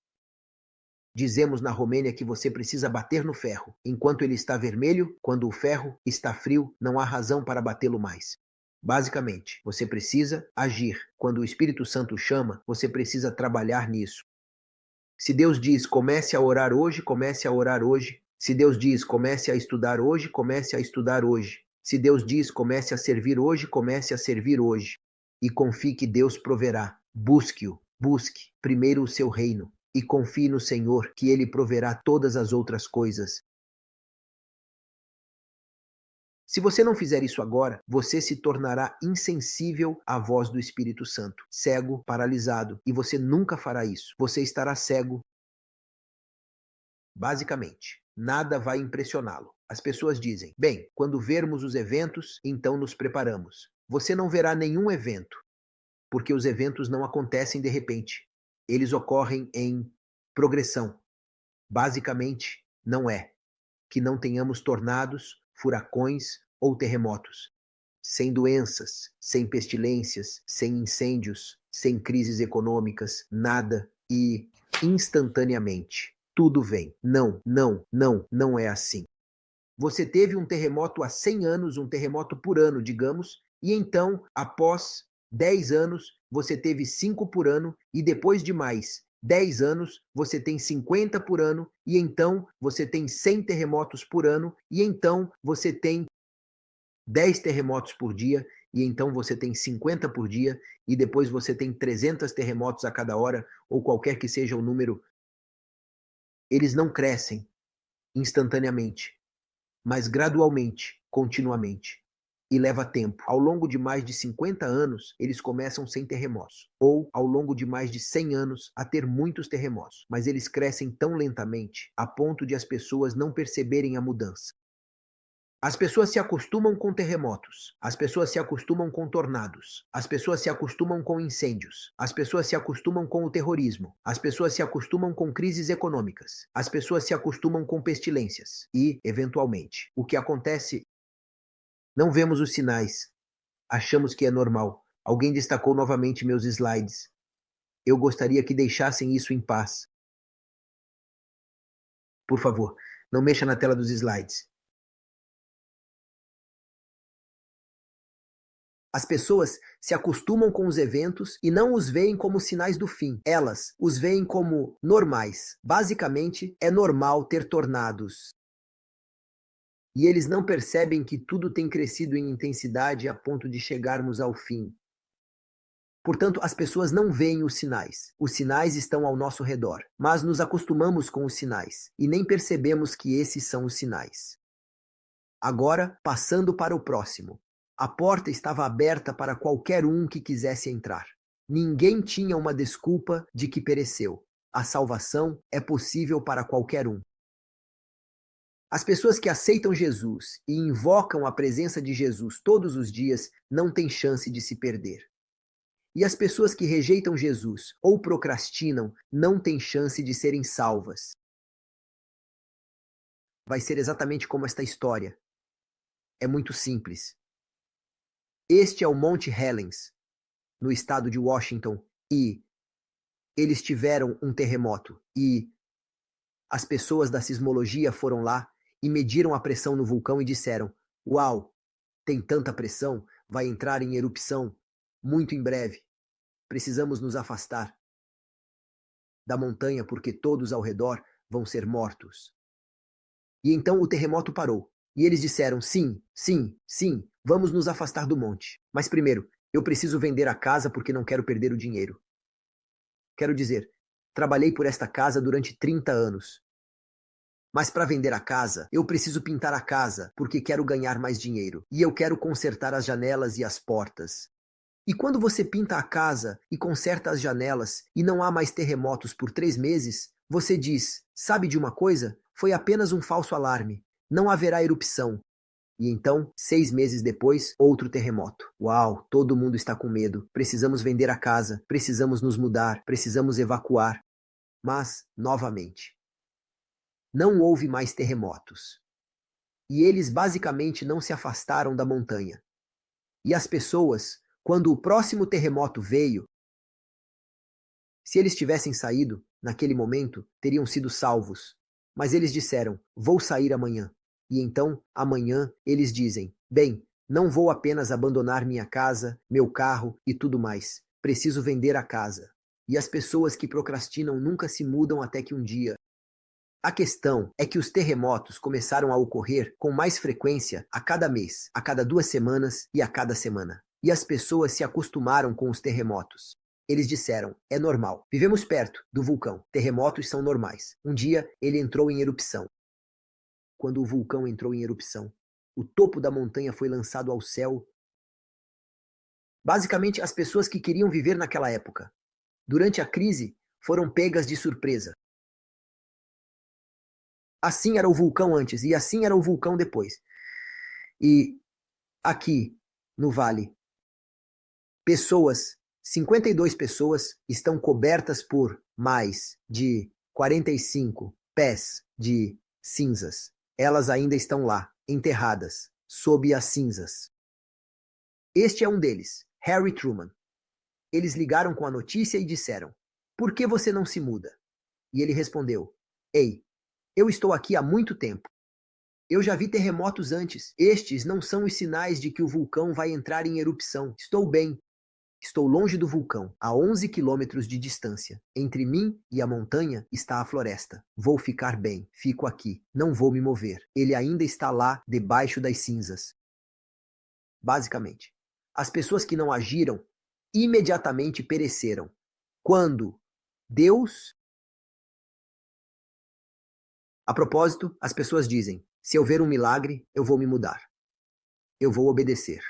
Dizemos na Romênia que você precisa bater no ferro. Enquanto ele está vermelho, quando o ferro está frio, não há razão para batê-lo mais. Basicamente, você precisa agir. Quando o Espírito Santo chama, você precisa trabalhar nisso. Se Deus diz, comece a orar hoje, comece a orar hoje. Se Deus diz, comece a estudar hoje, comece a estudar hoje. Se Deus diz, comece a servir hoje, comece a servir hoje. E confie que Deus proverá. Busque-o. Busque primeiro o seu reino. E confie no Senhor, que Ele proverá todas as outras coisas. Se você não fizer isso agora, você se tornará insensível à voz do Espírito Santo, cego, paralisado, e você nunca fará isso. Você estará cego. Basicamente, nada vai impressioná-lo. As pessoas dizem: bem, quando vermos os eventos, então nos preparamos. Você não verá nenhum evento, porque os eventos não acontecem de repente. Eles ocorrem em progressão. Basicamente, não é que não tenhamos tornados, furacões ou terremotos. Sem doenças, sem pestilências, sem incêndios, sem crises econômicas, nada e instantaneamente. Tudo vem. Não, não, não, não é assim. Você teve um terremoto há 100 anos, um terremoto por ano, digamos, e então, após 10 anos, você teve 5 por ano, e depois de mais 10 anos, você tem 50 por ano, e então você tem 100 terremotos por ano, e então você tem 10 terremotos por dia, e então você tem 50 por dia, e depois você tem 300 terremotos a cada hora, ou qualquer que seja o número. Eles não crescem instantaneamente, mas gradualmente, continuamente. E leva tempo. Ao longo de mais de 50 anos, eles começam sem terremotos. Ou, ao longo de mais de 100 anos, a ter muitos terremotos. Mas eles crescem tão lentamente, a ponto de as pessoas não perceberem a mudança. As pessoas se acostumam com terremotos, as pessoas se acostumam com tornados, as pessoas se acostumam com incêndios, as pessoas se acostumam com o terrorismo, as pessoas se acostumam com crises econômicas, as pessoas se acostumam com pestilências e, eventualmente, o que acontece? Não vemos os sinais, achamos que é normal. Alguém destacou novamente meus slides. Eu gostaria que deixassem isso em paz. Por favor, não mexa na tela dos slides. As pessoas se acostumam com os eventos e não os veem como sinais do fim. Elas os veem como normais. Basicamente, é normal ter tornados. E eles não percebem que tudo tem crescido em intensidade a ponto de chegarmos ao fim. Portanto, as pessoas não veem os sinais. Os sinais estão ao nosso redor, mas nos acostumamos com os sinais e nem percebemos que esses são os sinais. Agora, passando para o próximo. A porta estava aberta para qualquer um que quisesse entrar. Ninguém tinha uma desculpa de que pereceu. A salvação é possível para qualquer um. As pessoas que aceitam Jesus e invocam a presença de Jesus todos os dias não têm chance de se perder. E as pessoas que rejeitam Jesus ou procrastinam não têm chance de serem salvas. Vai ser exatamente como esta história. É muito simples. Este é o Monte Helens, no estado de Washington, e eles tiveram um terremoto. E as pessoas da sismologia foram lá e mediram a pressão no vulcão e disseram: "Uau, tem tanta pressão, vai entrar em erupção muito em breve. Precisamos nos afastar da montanha porque todos ao redor vão ser mortos." E então o terremoto parou. E eles disseram: "Sim, sim, sim, vamos nos afastar do monte. Mas primeiro, eu preciso vender a casa porque não quero perder o dinheiro. Quero dizer, trabalhei por esta casa durante 30 anos. Mas para vender a casa, eu preciso pintar a casa porque quero ganhar mais dinheiro. E eu quero consertar as janelas e as portas." E quando você pinta a casa e conserta as janelas e não há mais terremotos por 3 meses, você diz: "Sabe de uma coisa? Foi apenas um falso alarme. Não haverá erupção." E então, 6 meses depois, outro terremoto. Uau, todo mundo está com medo. Precisamos vender a casa, precisamos nos mudar, precisamos evacuar. Mas, novamente, não houve mais terremotos. E eles basicamente não se afastaram da montanha. E as pessoas, quando o próximo terremoto veio, se eles tivessem saído, naquele momento, teriam sido salvos. Mas eles disseram: "Vou sair amanhã." E então, amanhã, eles dizem: "Bem, não vou apenas abandonar minha casa, meu carro e tudo mais. Preciso vender a casa." E as pessoas que procrastinam nunca se mudam até que um dia. A questão é que os terremotos começaram a ocorrer com mais frequência a cada mês, a cada 2 semanas e a cada semana. E as pessoas se acostumaram com os terremotos. Eles disseram: "É normal. Vivemos perto do vulcão. Terremotos são normais." Um dia, ele entrou em erupção. Quando o vulcão entrou em erupção, o topo da montanha foi lançado ao céu. Basicamente, as pessoas que queriam viver naquela época, durante a crise, foram pegas de surpresa. Assim era o vulcão antes e assim era o vulcão depois. E aqui, no vale, 52 pessoas estão cobertas por mais de 45 pés de cinzas. Elas ainda estão lá, enterradas, sob as cinzas. Este é um deles, Harry Truman. Eles ligaram com a notícia e disseram: "Por que você não se muda?" E ele respondeu: "Ei, eu estou aqui há muito tempo. Eu já vi terremotos antes. Estes não são os sinais de que o vulcão vai entrar em erupção. Estou bem. Estou longe do vulcão, a 11 quilômetros de distância. Entre mim e a montanha está a floresta. Vou ficar bem. Fico aqui. Não vou me mover. Ele ainda está lá, debaixo das cinzas." Basicamente, as pessoas que não agiram imediatamente pereceram. Quando Deus... A propósito, as pessoas dizem: "Se eu ver um milagre, eu vou me mudar. Eu vou obedecer."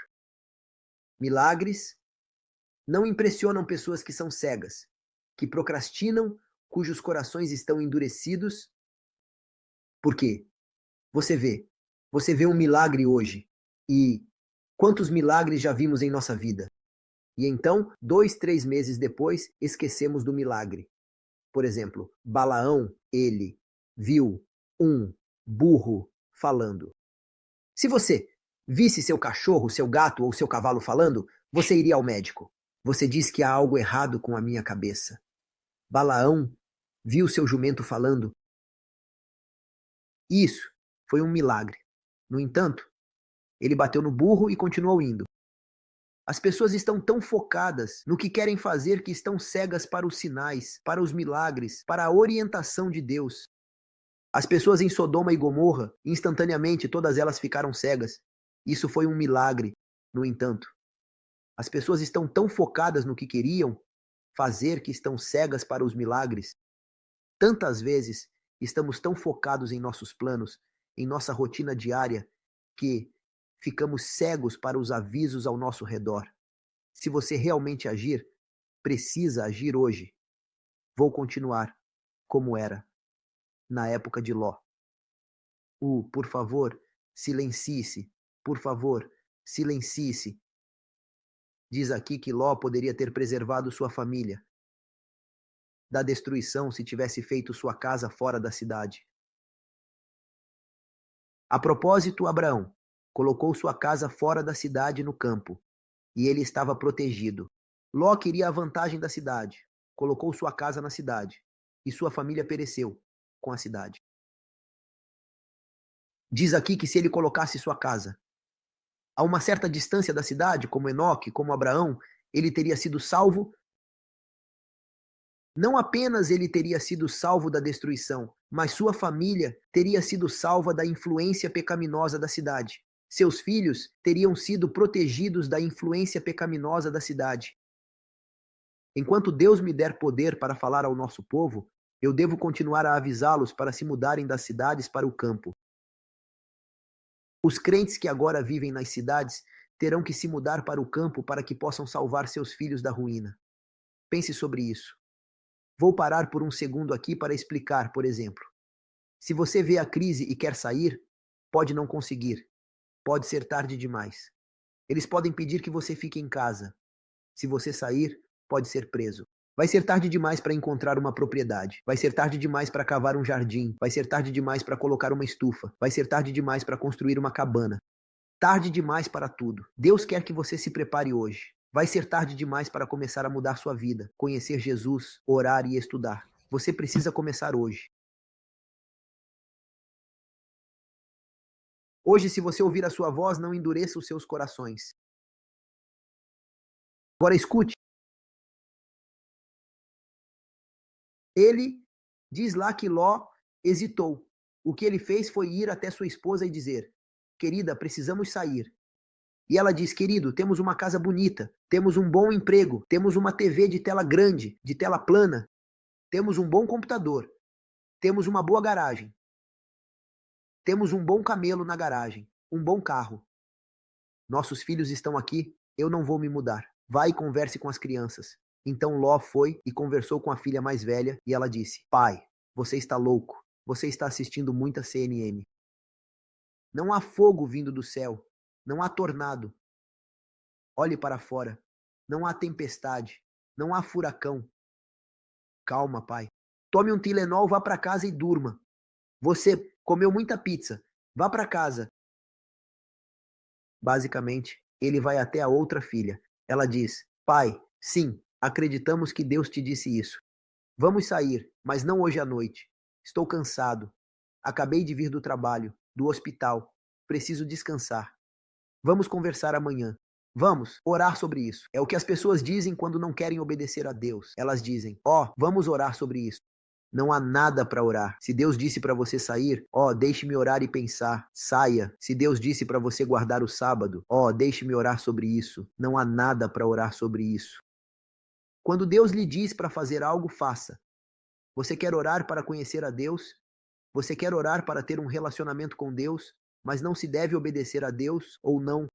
Milagres não impressionam pessoas que são cegas, que procrastinam, cujos corações estão endurecidos. Por quê? Você vê. Você vê um milagre hoje. E quantos milagres já vimos em nossa vida? E então, 2, 3 meses depois, esquecemos do milagre. Por exemplo, Balaão, ele viu um burro falando. Se você visse seu cachorro, seu gato ou seu cavalo falando, você iria ao médico. Você diz que há algo errado com a minha cabeça. Balaão viu seu jumento falando. Isso foi um milagre. No entanto, ele bateu no burro e continuou indo. As pessoas estão tão focadas no que querem fazer que estão cegas para os sinais, para os milagres, para a orientação de Deus. As pessoas em Sodoma e Gomorra, instantaneamente todas elas ficaram cegas. Isso foi um milagre. No entanto, as pessoas estão tão focadas no que queriam fazer que estão cegas para os milagres. Tantas vezes estamos tão focados em nossos planos, em nossa rotina diária, que ficamos cegos para os avisos ao nosso redor. Se você realmente agir, precisa agir hoje. Vou continuar como era na época de Ló. Por favor, silencie-se. Por favor, silencie-se. Diz aqui que Ló poderia ter preservado sua família da destruição se tivesse feito sua casa fora da cidade. A propósito, Abraão colocou sua casa fora da cidade no campo, e ele estava protegido. Ló queria a vantagem da cidade, colocou sua casa na cidade, e sua família pereceu com a cidade. Diz aqui que se ele colocasse sua casa a uma certa distância da cidade, como Enoque, como Abraão, ele teria sido salvo. Não apenas ele teria sido salvo da destruição, mas sua família teria sido salva da influência pecaminosa da cidade. Seus filhos teriam sido protegidos da influência pecaminosa da cidade. Enquanto Deus me der poder para falar ao nosso povo, eu devo continuar a avisá-los para se mudarem das cidades para o campo. Os crentes que agora vivem nas cidades terão que se mudar para o campo para que possam salvar seus filhos da ruína. Pense sobre isso. Vou parar por um segundo aqui para explicar, por exemplo. Se você vê a crise e quer sair, pode não conseguir. Pode ser tarde demais. Eles podem pedir que você fique em casa. Se você sair, pode ser preso. Vai ser tarde demais para encontrar uma propriedade. Vai ser tarde demais para cavar um jardim. Vai ser tarde demais para colocar uma estufa. Vai ser tarde demais para construir uma cabana. Tarde demais para tudo. Deus quer que você se prepare hoje. Vai ser tarde demais para começar a mudar sua vida, conhecer Jesus, orar e estudar. Você precisa começar hoje. Hoje, se você ouvir a sua voz, não endureça os seus corações. Agora escute. Ele diz lá que Ló hesitou. O que ele fez foi ir até sua esposa e dizer: querida, precisamos sair. E ela diz: querido, temos uma casa bonita, temos um bom emprego, temos uma TV de tela grande, de tela plana, temos um bom computador, temos uma boa garagem, temos um bom camelo na garagem, um bom carro. Nossos filhos estão aqui, eu não vou me mudar. Vá e converse com as crianças. Então Ló foi e conversou com a filha mais velha e ela disse: pai, você está louco, você está assistindo muita CNN. Não há fogo vindo do céu, não há tornado. Olhe para fora, não há tempestade, não há furacão. Calma, pai. Tome um Tilenol, vá para casa e durma. Você comeu muita pizza, vá para casa. Basicamente, ele vai até a outra filha. Ela diz: pai, sim, acreditamos que Deus te disse isso. Vamos sair, mas não hoje à noite. Estou cansado. Acabei de vir do trabalho, do hospital. Preciso descansar. Vamos conversar amanhã. Vamos orar sobre isso. É o que as pessoas dizem quando não querem obedecer a Deus. Elas dizem: vamos orar sobre isso. Não há nada para orar. Se Deus disse para você sair, deixe-me orar e pensar. Saia. Se Deus disse para você guardar o sábado, deixe-me orar sobre isso. Não há nada para orar sobre isso. Quando Deus lhe diz para fazer algo, faça. Você quer orar para conhecer a Deus? Você quer orar para ter um relacionamento com Deus, mas não se deve obedecer a Deus ou não?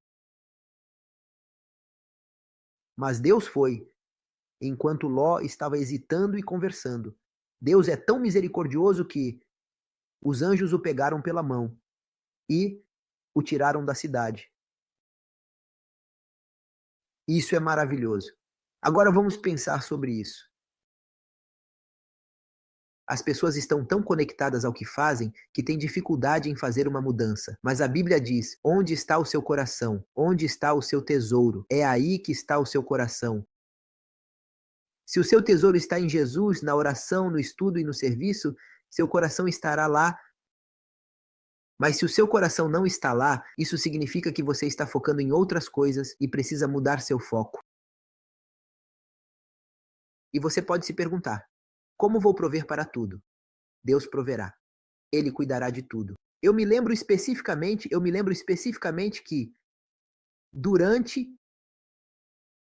Mas Deus foi, enquanto Ló estava hesitando e conversando. Deus é tão misericordioso que os anjos o pegaram pela mão e o tiraram da cidade. Isso é maravilhoso. Agora vamos pensar sobre isso. As pessoas estão tão conectadas ao que fazem que têm dificuldade em fazer uma mudança. Mas a Bíblia diz: onde está o seu coração? Onde está o seu tesouro? É aí que está o seu coração. Se o seu tesouro está em Jesus, na oração, no estudo e no serviço, seu coração estará lá Mas se o seu coração não está lá, isso significa que você está focando em outras coisas e precisa mudar seu foco. E você pode se perguntar: como vou prover para tudo? Deus proverá. Ele cuidará de tudo. Eu me lembro especificamente que durante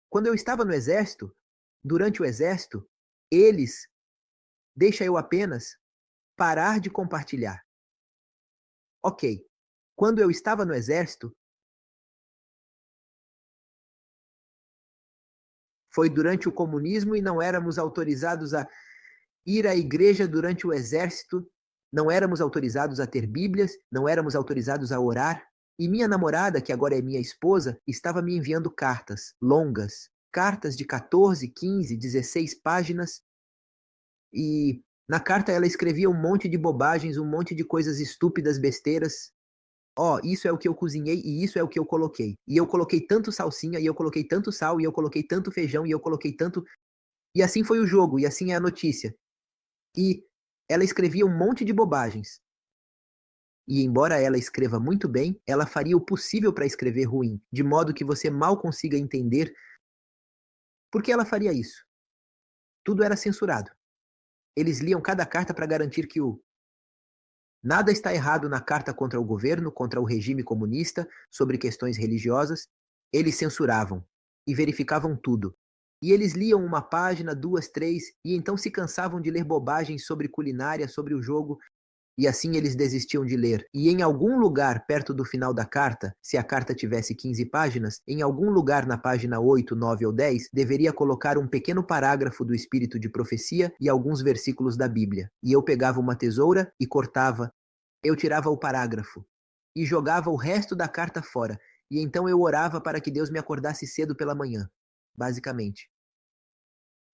quando eu estava no exército, durante o exército, eles deixa eu apenas parar de compartilhar. Ok. Quando eu estava no exército, foi durante o comunismo e não éramos autorizados a ir à igreja durante o exército, não éramos autorizados a ter Bíblias, não éramos autorizados a orar. E minha namorada, que agora é minha esposa, estava me enviando cartas longas, cartas de 14, 15, 16 páginas. E na carta ela escrevia um monte de bobagens, um monte de coisas estúpidas, besteiras. Ó, isso é o que eu cozinhei e isso é o que eu coloquei. E eu coloquei tanto salsinha, e eu coloquei tanto sal, e eu coloquei tanto feijão, e eu coloquei tanto. E assim foi o jogo, e assim é a notícia. E ela escrevia um monte de bobagens. E embora ela escreva muito bem, ela faria o possível para escrever ruim, de modo que você mal consiga entender por que ela faria isso. Tudo era censurado. Eles liam cada carta para garantir que o nada está errado na carta contra o governo, contra o regime comunista, sobre questões religiosas. Eles censuravam e verificavam tudo. E eles liam uma página, duas, três, e então se cansavam de ler bobagens sobre culinária, sobre o jogo, e assim eles desistiam de ler. E em algum lugar perto do final da carta, se a carta tivesse 15 páginas, em algum lugar na página 8, 9 ou 10, deveria colocar um pequeno parágrafo do espírito de profecia e alguns versículos da Bíblia. E eu pegava uma tesoura e cortava, eu tirava o parágrafo e jogava o resto da carta fora. E então eu orava para que Deus me acordasse cedo pela manhã, basicamente.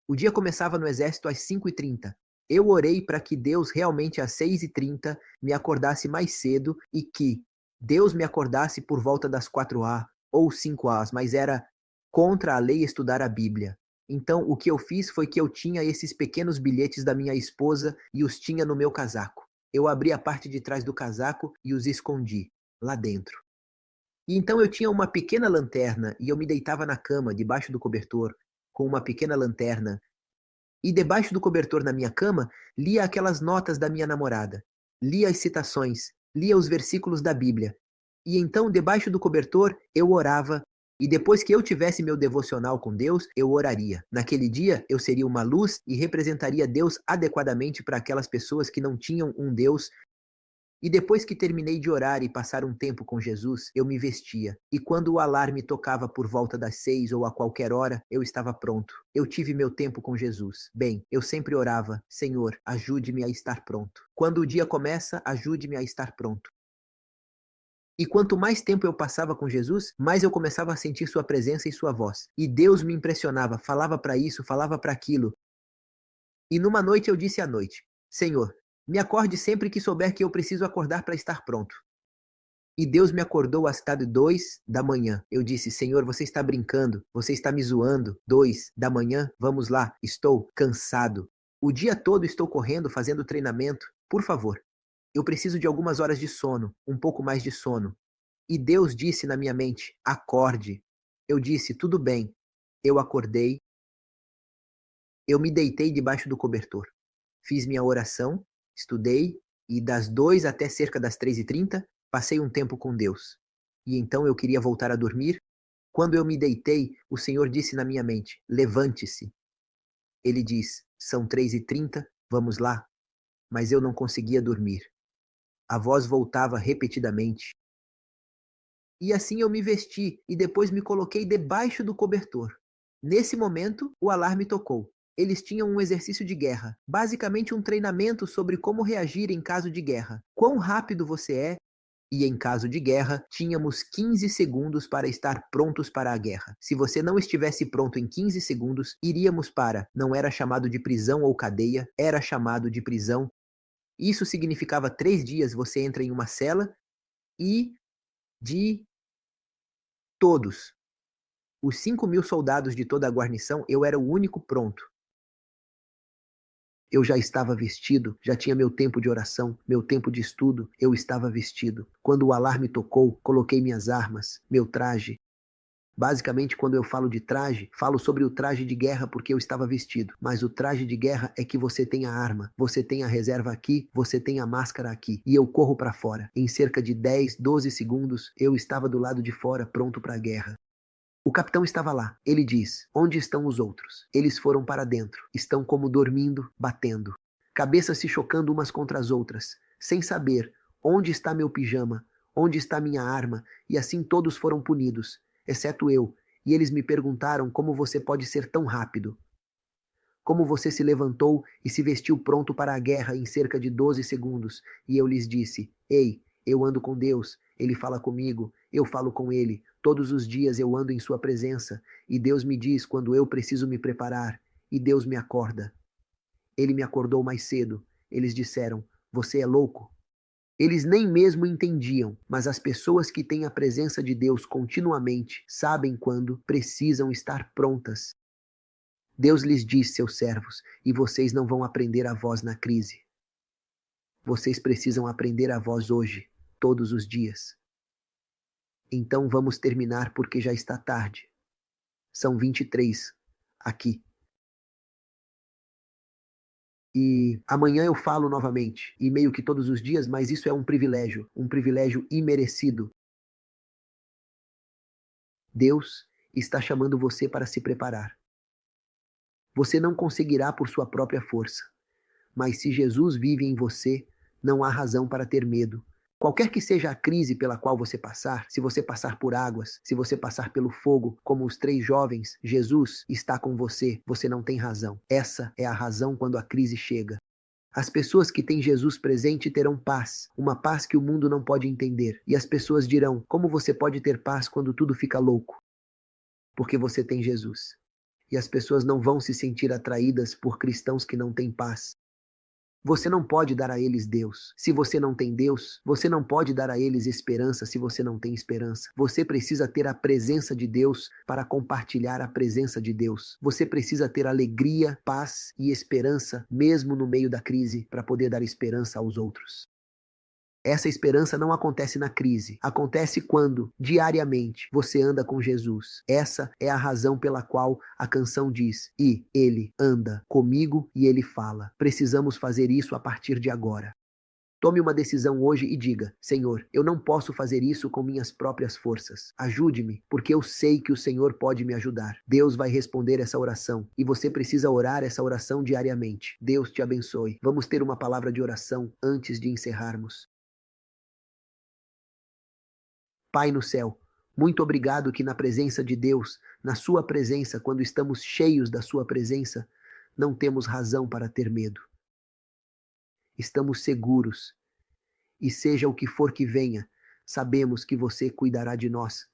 O dia começava no exército às 5h30. Eu orei para que Deus realmente às 6h30 me acordasse mais cedo e que Deus me acordasse por volta das 4h ou 5h, mas era contra a lei estudar a Bíblia. Então, o que eu fiz foi que eu tinha esses pequenos bilhetes da minha esposa e os tinha no meu casaco. Eu abri a parte de trás do casaco e os escondi lá dentro. E então eu tinha uma pequena lanterna e eu me deitava na cama, debaixo do cobertor, com uma pequena lanterna e debaixo do cobertor na minha cama, lia aquelas notas da minha namorada, lia as citações, lia os versículos da Bíblia. E então, debaixo do cobertor, eu orava, e depois que eu tivesse meu devocional com Deus, eu oraria. Naquele dia, eu seria uma luz e representaria Deus adequadamente para aquelas pessoas que não tinham um Deus. E depois que terminei de orar e passar um tempo com Jesus, eu me vestia. E quando o alarme tocava por volta das 6 ou a qualquer hora, eu estava pronto. Eu tive meu tempo com Jesus. Bem, eu sempre orava: Senhor, ajude-me a estar pronto. Quando o dia começa, ajude-me a estar pronto. E quanto mais tempo eu passava com Jesus, mais eu começava a sentir sua presença e sua voz. E Deus me impressionava, falava para isso, falava para aquilo. E numa noite eu disse à noite: Senhor, me acorde sempre que souber que eu preciso acordar para estar pronto. E Deus me acordou às tarde 2 da manhã. Eu disse: Senhor, você está brincando, você está me zoando. 2 da manhã, vamos lá, estou cansado. O dia todo estou correndo, fazendo treinamento. Por favor, eu preciso de algumas horas de sono, um pouco mais de sono. E Deus disse na minha mente: acorde. Eu disse: tudo bem. Eu acordei, eu me deitei debaixo do cobertor. Fiz minha oração, estudei e das 2 até cerca das 3h30 passei um tempo com Deus. E então eu queria voltar a dormir. Quando eu me deitei, o Senhor disse na minha mente: levante-se. Ele diz: são 3h30, vamos lá. Mas eu não conseguia dormir. A voz voltava repetidamente. E assim eu me vesti e depois me coloquei debaixo do cobertor. Nesse momento, o alarme tocou. Eles tinham um exercício de guerra, basicamente um treinamento sobre como reagir em caso de guerra. Quão rápido você é, e em caso de guerra, tínhamos 15 segundos para estar prontos para a guerra. Se você não estivesse pronto em 15 segundos, iríamos para, não era chamado de prisão ou cadeia, era chamado de prisão. Isso significava 3 dias você entra em uma cela e de todos os 5.000 soldados de toda a guarnição, eu era o único pronto. Eu já estava vestido, já tinha meu tempo de oração, meu tempo de estudo, eu estava vestido. Quando o alarme tocou, coloquei minhas armas, meu traje. Basicamente, quando eu falo de traje, falo sobre o traje de guerra porque eu estava vestido. Mas o traje de guerra é que você tem a arma, você tem a reserva aqui, você tem a máscara aqui. E eu corro para fora. Em cerca de 10, 12 segundos, eu estava do lado de fora, pronto para a guerra. O capitão estava lá. Ele diz: onde estão os outros? Eles foram para dentro. Estão como dormindo, batendo. Cabeças se chocando umas contra as outras. Sem saber onde está meu pijama, onde está minha arma, e assim todos foram punidos, exceto eu. E eles me perguntaram como você pode ser tão rápido. Como você se levantou e se vestiu pronto para a guerra em cerca de 12 segundos. E eu lhes disse: ei, eu ando com Deus, Ele fala comigo, eu falo com Ele. Todos os dias eu ando em Sua presença, e Deus me diz quando eu preciso me preparar, e Deus me acorda. Ele me acordou mais cedo. Eles disseram: você é louco? Eles nem mesmo entendiam, mas as pessoas que têm a presença de Deus continuamente sabem quando precisam estar prontas. Deus lhes diz, seus servos, e vocês não vão aprender a voz na crise. Vocês precisam aprender a voz hoje, todos os dias. Então vamos terminar porque já está tarde. São 23 aqui. E amanhã eu falo novamente, e meio que todos os dias, mas isso é um privilégio imerecido. Deus está chamando você para se preparar. Você não conseguirá por sua própria força, mas se Jesus vive em você, não há razão para ter medo. Qualquer que seja a crise pela qual você passar, se você passar por águas, se você passar pelo fogo, como os 3 jovens, Jesus está com você, você não tem razão. Essa é a razão quando a crise chega. As pessoas que têm Jesus presente terão paz, uma paz que o mundo não pode entender. E as pessoas dirão: como você pode ter paz quando tudo fica louco? Porque você tem Jesus. E as pessoas não vão se sentir atraídas por cristãos que não têm paz. Você não pode dar a eles Deus. Se você não tem Deus, você não pode dar a eles esperança se você não tem esperança. Você precisa ter a presença de Deus para compartilhar a presença de Deus. Você precisa ter alegria, paz e esperança, mesmo no meio da crise, para poder dar esperança aos outros. Essa esperança não acontece na crise, acontece quando, diariamente, você anda com Jesus. Essa é a razão pela qual a canção diz: e Ele anda comigo e Ele fala. Precisamos fazer isso a partir de agora. Tome uma decisão hoje e diga: Senhor, eu não posso fazer isso com minhas próprias forças. Ajude-me, porque eu sei que o Senhor pode me ajudar. Deus vai responder essa oração e você precisa orar essa oração diariamente. Deus te abençoe. Vamos ter uma palavra de oração antes de encerrarmos. Pai no céu, muito obrigado que na presença de Deus, na sua presença, quando estamos cheios da sua presença, não temos razão para ter medo. Estamos seguros e seja o que for que venha, sabemos que você cuidará de nós.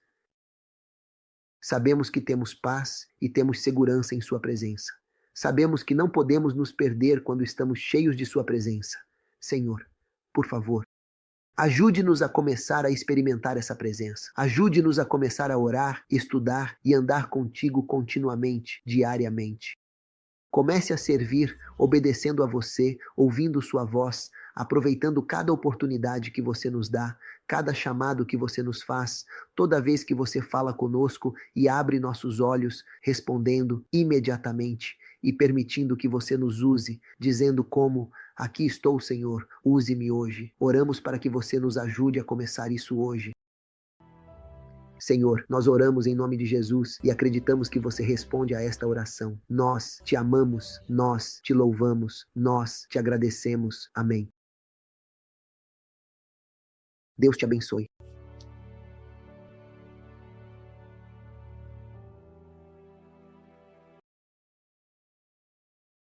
Sabemos que temos paz e temos segurança em sua presença. Sabemos que não podemos nos perder quando estamos cheios de sua presença. Senhor, por favor, ajude-nos a começar a experimentar essa presença. Ajude-nos a começar a orar, estudar e andar contigo continuamente, diariamente. Comece a servir, obedecendo a você, ouvindo sua voz, aproveitando cada oportunidade que você nos dá, cada chamado que você nos faz, toda vez que você fala conosco e abre nossos olhos, respondendo imediatamente e permitindo que você nos use, dizendo como: aqui estou, Senhor, use-me hoje. Oramos para que você nos ajude a começar isso hoje. Senhor, nós oramos em nome de Jesus e acreditamos que você responde a esta oração. Nós te amamos, nós te louvamos, nós te agradecemos. Amém. Deus te abençoe.